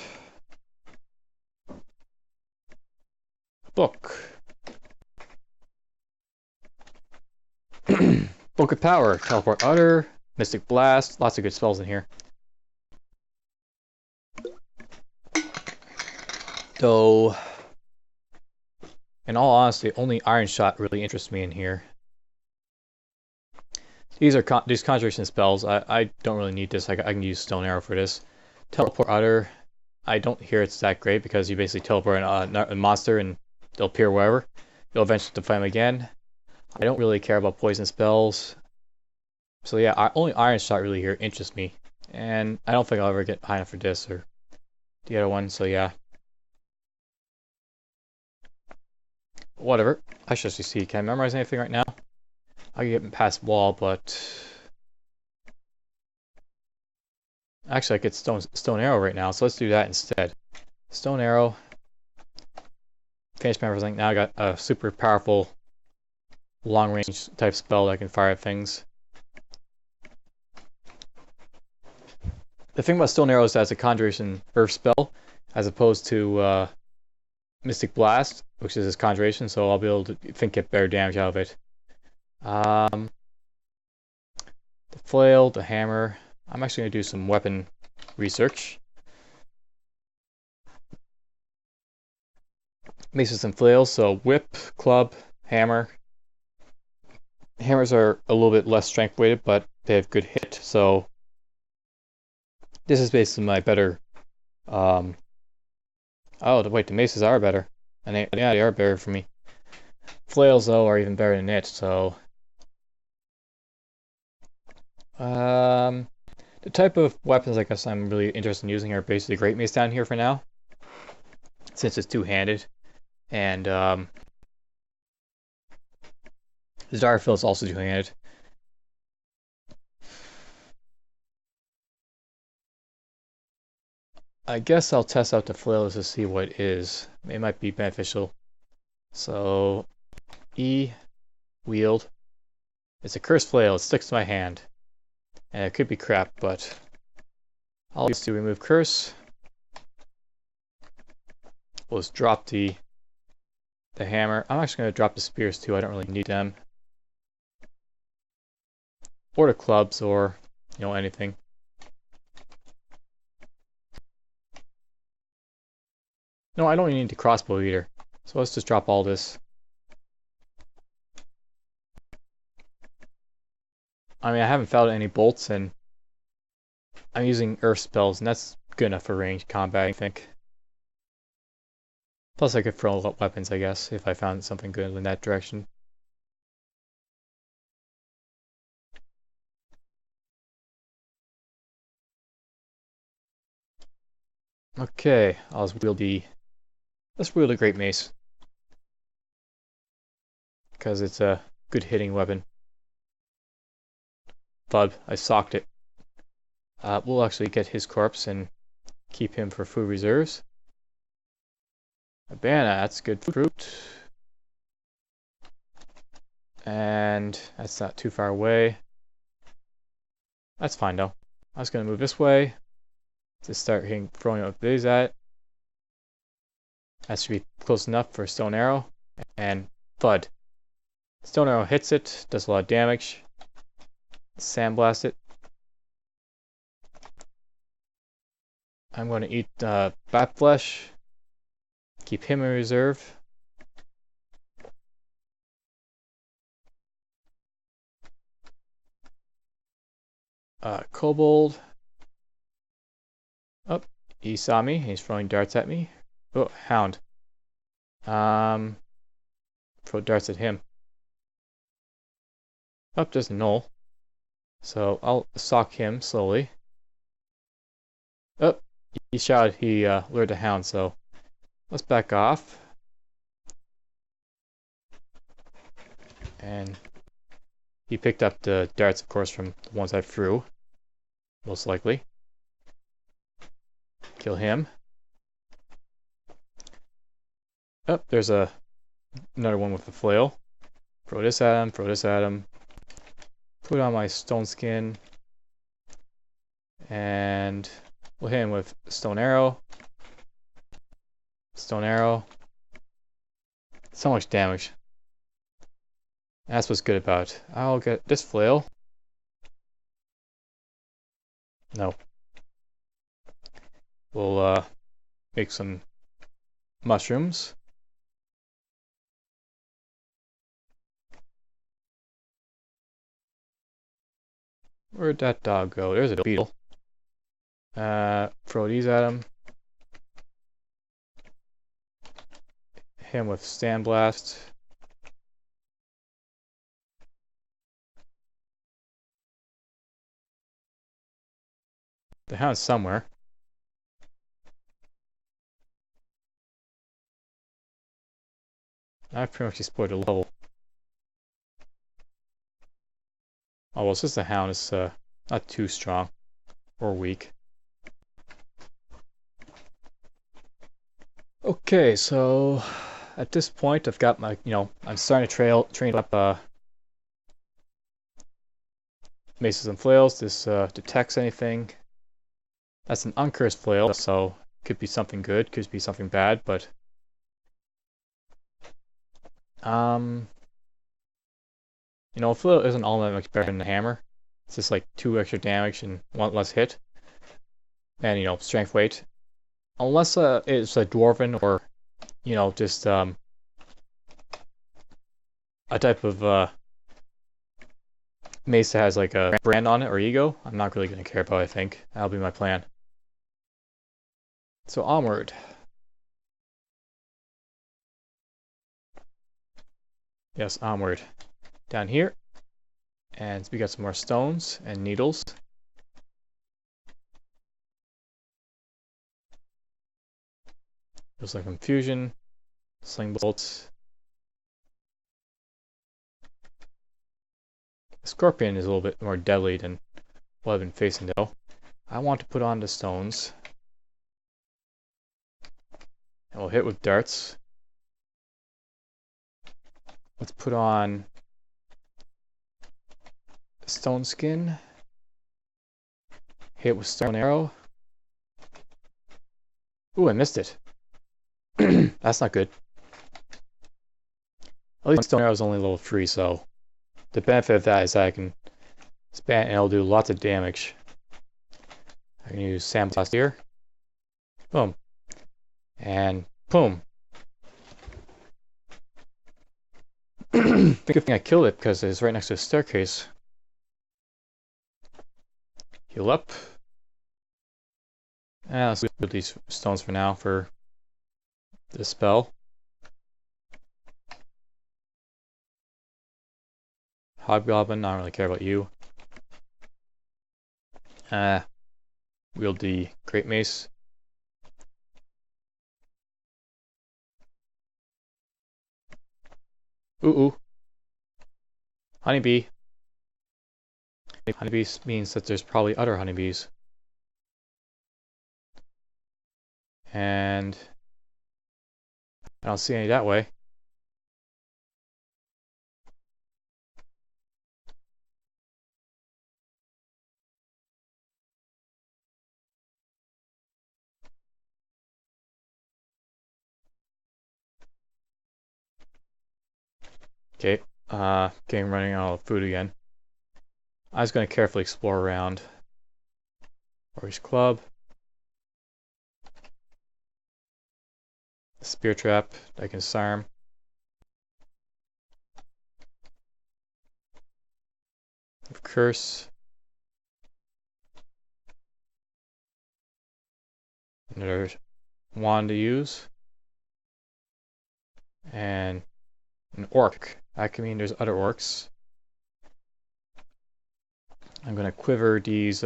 Book. Book of Power. Teleport Utter. Mystic Blast. Lots of good spells in here. Though, in all honesty, only Iron Shot really interests me in here. These conjuration spells. I don't really need this. I can use Stone Arrow for this. Teleport Utter. I don't hear it's that great because you basically teleport a monster and they'll appear wherever. You'll eventually define them again. I don't really care about poison spells. So yeah, only Iron Shot really here interests me. And I don't think I'll ever get high enough for this or the other one, so yeah. Whatever. I should actually see. Can I memorize anything right now? I can get past wall, but... Actually, I get Stone Arrow right now, so let's do that instead. Stone Arrow. Finish memorizing. Now I got a super powerful long-range type spell that I can fire at things. The thing about Stone Arrow is that it's a Conjuration Earth spell, as opposed to Mystic Blast, which is his Conjuration, so I'll be able to get better damage out of it. The flail, the hammer. I'm actually going to do some weapon research. Maces and flails, so whip, club, hammer. Hammers are a little bit less strength weighted, but they have good hit, so this is basically my better... oh, wait, the maces are better. And yeah, they are better for me. Flails, though, are even better than it, so... the type of weapons I guess I'm really interested in using are basically Great Mace down here for now, since it's two-handed. And the Direfil is also two-handed. I guess I'll test out the flail to see what it is. It might be beneficial. So, E, wield. It's a cursed flail. It sticks to my hand. And it could be crap, but I'll use to remove curse. We'll just drop the hammer. I'm actually going to drop the spears too. I don't really need them. Or the clubs, or anything. No, I don't even need the crossbow either. So let's just drop all this. I mean, I haven't found any bolts, and I'm using earth spells, and that's good enough for ranged combat, I think. Plus, I could throw weapons, I guess, if I found something good in that direction. Okay, let's wield the Great Mace, because it's a good hitting weapon. Thud, I socked it. We'll actually get his corpse and keep him for food reserves. A banana, that's good fruit. And that's not too far away. That's fine though. I was going to move this way to start throwing up these at. That should be close enough for a Stone Arrow. And thud. Stone Arrow hits it, does a lot of damage. Sandblast it. I'm going to eat bat flesh. Keep him in reserve. Kobold. Oh, he saw me. He's throwing darts at me. Oh, hound. Throw darts at him. Oh, there's a knoll. So I'll sock him slowly. Oh, he shouted. He lured the hound. So let's back off. And he picked up the darts, of course, from the ones I threw. Most likely. Kill him. Oh, there's another one with a flail. Throw this at him, throw this at him. Put on my stone skin. And we'll hit him with stone arrow. Stone arrow. So much damage. That's what's good about it. I'll get this flail. No. We'll make some mushrooms. Where'd that dog go? There's a beetle. Throw these at him. Hit him with sandblast. The hound's somewhere. I've pretty much explored the level. Oh, well, it's just the hound. It's not too strong or weak. Okay, so at this point, I've got my, I'm starting to train up maces and flails. This detects anything. That's an uncursed flail, so could be something good, could be something bad, but flail isn't all that much better than the hammer. It's just like 2 extra damage and 1 less hit, and strength weight. Unless it's a dwarven or just a type of mace that has like a brand on it or ego, I'm not really going to care about. I think that'll be my plan. So onward. Yes, onward. Down here. And we got some more stones and needles. There's like confusion. Sling bolts. The scorpion is a little bit more deadly than what I've been facing though. I want to put on the stones. And we'll hit with darts. Let's put on stone skin. Hit with stone arrow. Ooh, I missed it. That's not good. At least stone arrow is only level 3, so the benefit of that is that I can span and it'll do lots of damage. I can use sandblast here. Boom. And boom. Good thing I killed it because it's right next to the staircase. Heal up. And let's leave these stones for now for this spell. Hobgoblin, I don't really care about you. Wield the Great Mace. Ooh. Honeybee. Honeybees means that there's probably other honeybees. And I don't see any that way. Okay, getting running out of food again. I was going to carefully explore around. Orange Club. Spear trap. I can disarm. Curse. Another wand to use. And an orc. That can mean there's other orcs. I'm gonna quiver these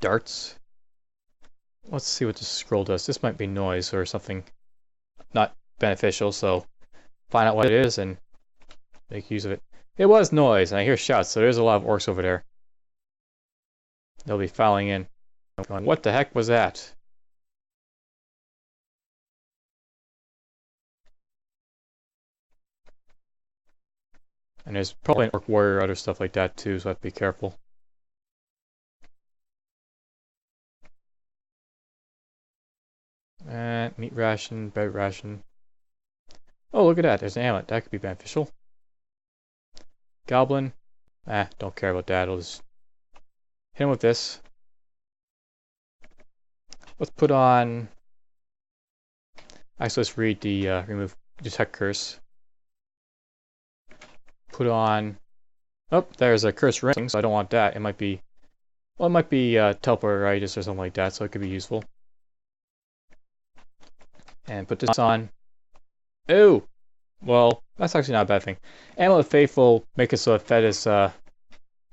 darts. Let's see what this scroll does. This might be noise or something not beneficial, so find out what it is and make use of it. It was noise, and I hear shouts, so there's a lot of orcs over there. They'll be filing in. I'm going, what the heck was that? And there's probably an orc warrior or other stuff like that too, so I have to be careful. Meat ration, bread ration. Oh, look at that. There's an amulet. That could be beneficial. Goblin. Don't care about that. I'll just hit him with this. Let's put on... Actually, let's read the remove detect curse. Put on... Oh, there's a curse ring, so I don't want that. It might be... Well, it might be teleport-itis or something like that, so it could be useful. And put this on. Oh! Well, that's actually not a bad thing. Amulet of Faith will make it so that Fedhas,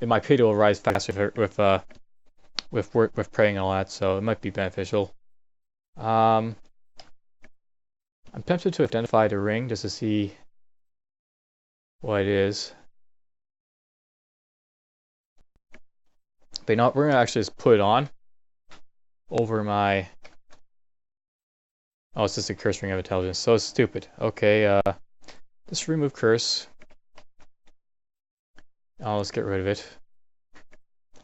in my pity, will rise faster with praying and all that, so it might be beneficial. I'm tempted to identify the ring just to see what it is. But you know what, we're gonna actually just put it on over my... Oh, it's just a curse ring of intelligence, so it's stupid. Okay, let's remove curse. Let's get rid of it.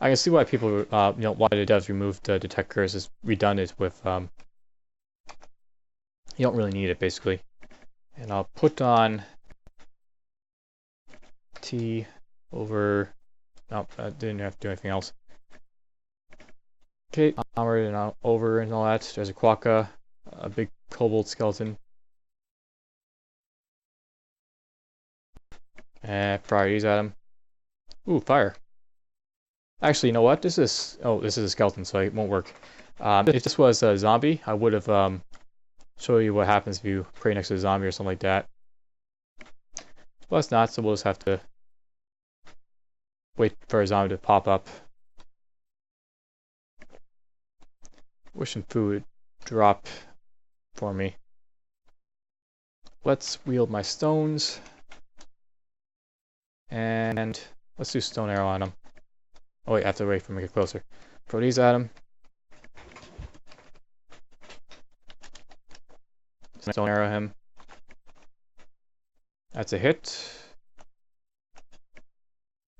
I can see why people, why it does remove the detect curse. It's redundant with, you don't really need it, basically. And I'll put on T over, nope, I didn't have to do anything else. Okay, onward and over and all that. There's a quokka, a big kobold skeleton. And priorities at him. Ooh, fire. Actually, you know what? This is... Oh, this is a skeleton, so it won't work. If this was a zombie, I would have show you what happens if you pray next to a zombie or something like that. Well, it's not, so we'll just have to wait for a zombie to pop up. Wish some food drop for me. Let's wield my stones. And let's do stone arrow on him. Oh wait, I have to wait for him to get closer. Throw these at him. Stone arrow him. That's a hit.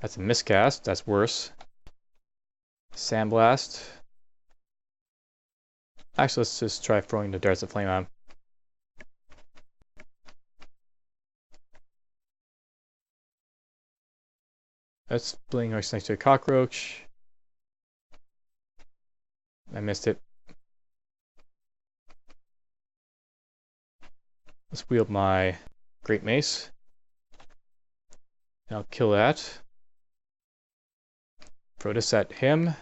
That's a miscast. That's worse. Sandblast. Actually, let's just try throwing the darts of flame at him. That's bling next to a cockroach. I missed it. Let's wield my Great Mace. And I'll kill that. Throw this at him.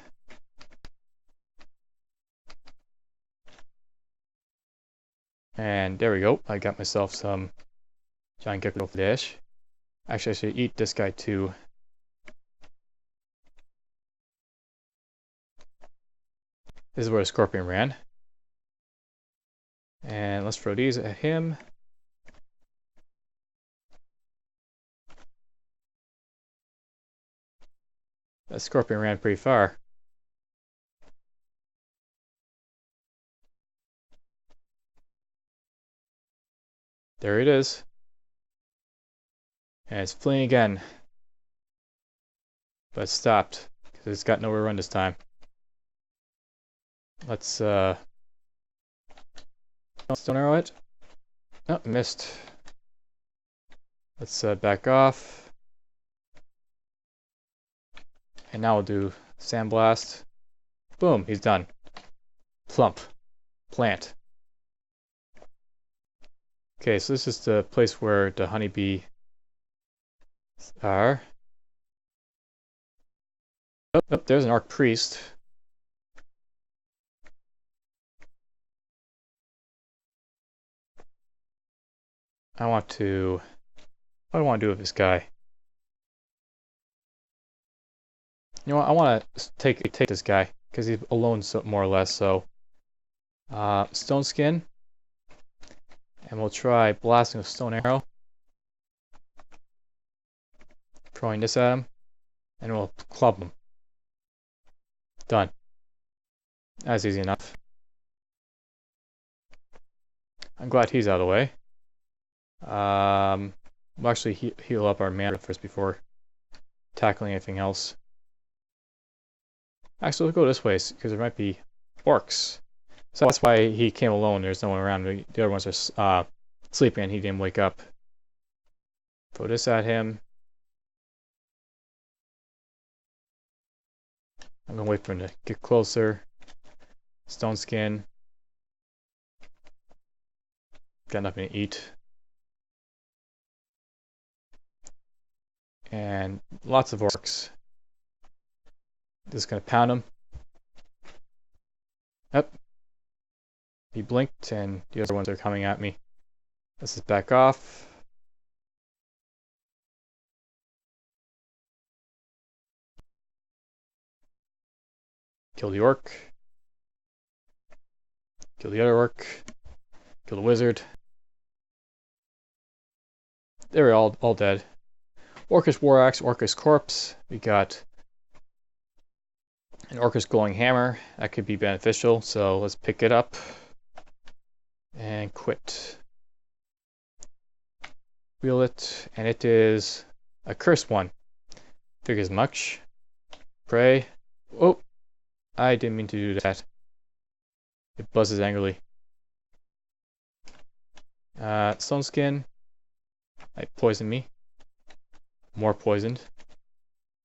And there we go. I got myself some giant gecko fish. Actually, I should eat this guy too. This is where a scorpion ran. And let's throw these at him. That scorpion ran pretty far. There it is. And it's fleeing again. But it stopped, because it's got nowhere to run this time. Let's, stone arrow it. Oh, missed. Let's, back off. And now we'll do Sandblast. Boom, he's done. Plump. Plant. Okay, so this is the place where the honeybee are. Oh, there's an archpriest. I want to... What do I want to do with this guy? You know what? I want to take this guy because he's alone, so, more or less. So, stone skin, and we'll try blasting with stone arrow, throwing this at him, and we'll club him. Done. That's easy enough. I'm glad he's out of the way. We'll actually heal up our mana first before tackling anything else. Actually, we'll go this way because there might be orcs. So that's why he came alone. There's no one around. The other ones are sleeping and he didn't wake up. Throw this at him. I'm gonna wait for him to get closer. Stone skin. Got nothing to eat. And lots of orcs. Just gonna pound him. Yep. He blinked and the other ones are coming at me. Let's just back off. Kill the orc. Kill the other orc. Kill the wizard. They're all dead. Orcish War Axe, Orcish Corpse. We got an Orcish Glowing Hammer. That could be beneficial, so let's pick it up and quit. Wheel it, and it is a cursed one. Figures much. Pray. Oh, I didn't mean to do that. It buzzes angrily. Stone skin. It poisoned me. More poisoned.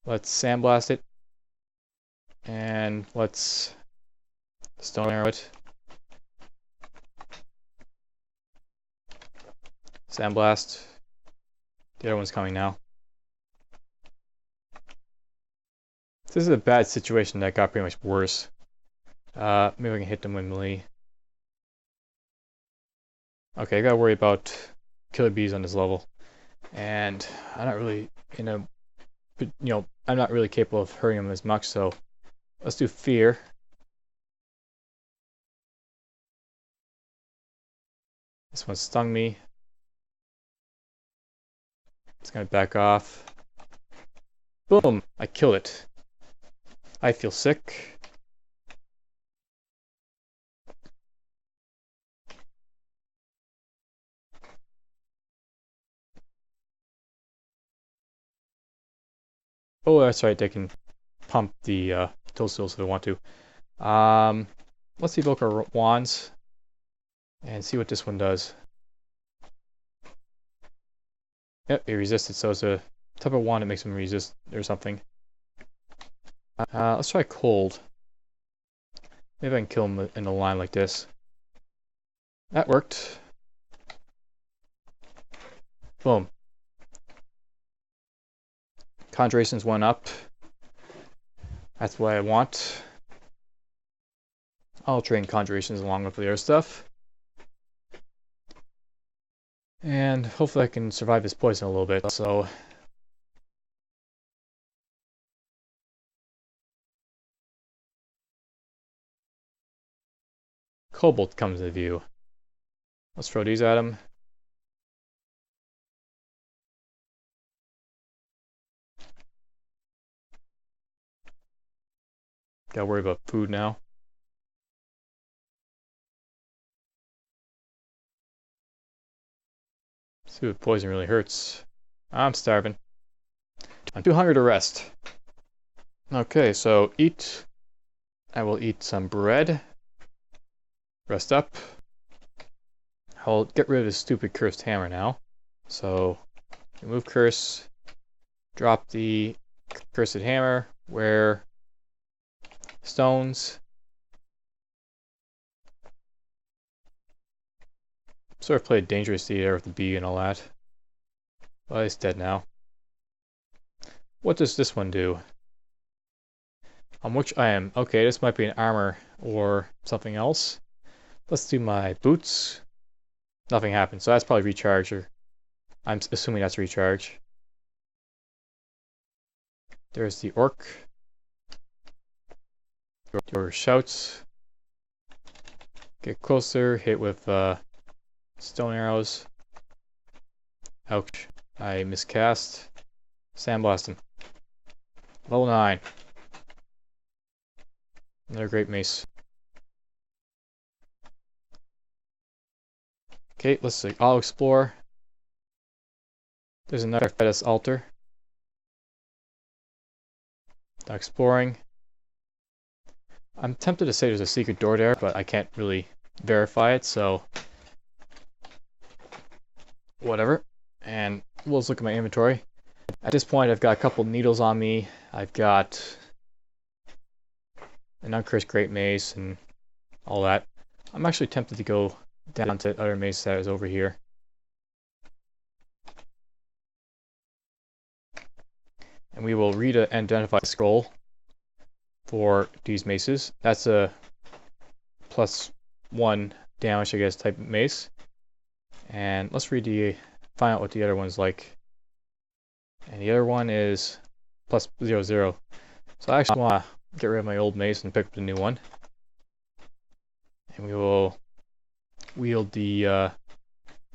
Let's sandblast it. And let's stone arrow it. Sandblast. The other one's coming now. This is a bad situation that got pretty much worse. Maybe I can hit them with melee. Okay, I gotta worry about killer bees on this level. And I'm not really I'm not really capable of hurting them as much, so let's do fear. This one stung me. It's gonna back off. Boom! I killed it. I feel sick. Oh, that's right, they can pump the toadstools if they want to. Let's evoke our wands and see what this one does. Yep, he resisted, so it's a type of wand that makes him resist or something. Let's try cold. Maybe I can kill him in a line like this. That worked. Boom. Conjurations went up. That's what I want. I'll train conjurations along with the other stuff. And hopefully I can survive this poison a little bit, so... Cobalt comes into view. Let's throw these at him. Gotta worry about food now. See if poison really hurts. I'm starving. I'm too hungry to rest. Okay, so eat. I will eat some bread. Rest up. I'll get rid of this stupid cursed hammer now. So, remove curse. Drop the cursed hammer. Wear stones. sort of played dangerously there with the B and all that. Well, it's dead now. What does this one do? On which I am. Okay, this might be an armor or something else. Let's do my boots. Nothing happened, so that's probably recharge, or I'm assuming that's recharge. There's the orc. Your shouts. Get closer, hit with stone arrows. Ouch. I miscast. Sandblast him. Level 9. Another Great Mace. Okay, let's see. I'll explore. There's another Fedhas altar. Now exploring. I'm tempted to say there's a secret door there, but I can't really verify it, so whatever. And we'll just look at my inventory. At this point, I've got a couple needles on me. I've got an uncursed Great Mace and all that. I'm actually tempted to go down to the other mace that is over here. And we will read and identify the scroll for these maces. That's a +1 damage, I guess, type of mace. And let's read find out what the other one's like. And the other one is +0/0. So I actually want to get rid of my old mace and pick up the new one. And we will wield the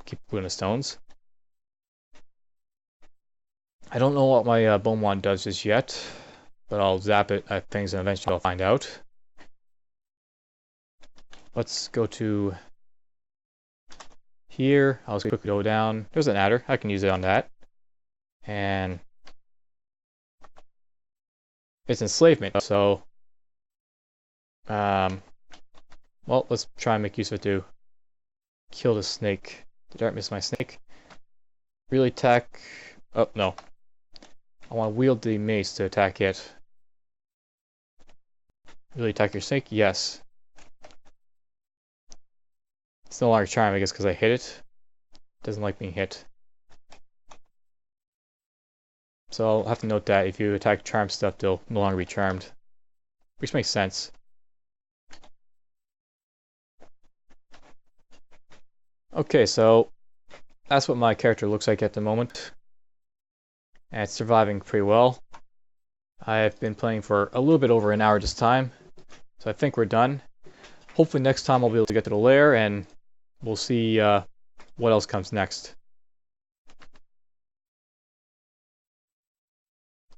keep moving the stones. I don't know what my bone wand does just yet, but I'll zap it at things and eventually I'll find out. Let's go to here. I'll just quickly go down. There's an adder. I can use it on that. And it's enslavement, so well, let's try and make use of it to kill the snake. Did I miss my snake? Really attack. Oh no. I want to wield the mace to attack it. Really attack your snake? Yes. It's no longer charmed, I guess, because I hit it. It doesn't like being hit. So I'll have to note that if you attack charmed stuff, they'll no longer be charmed. Which makes sense. Okay, so that's what my character looks like at the moment. And it's surviving pretty well. I've been playing for a little bit over an hour this time. So I think we're done. Hopefully next time I'll be able to get to the lair and we'll see what else comes next.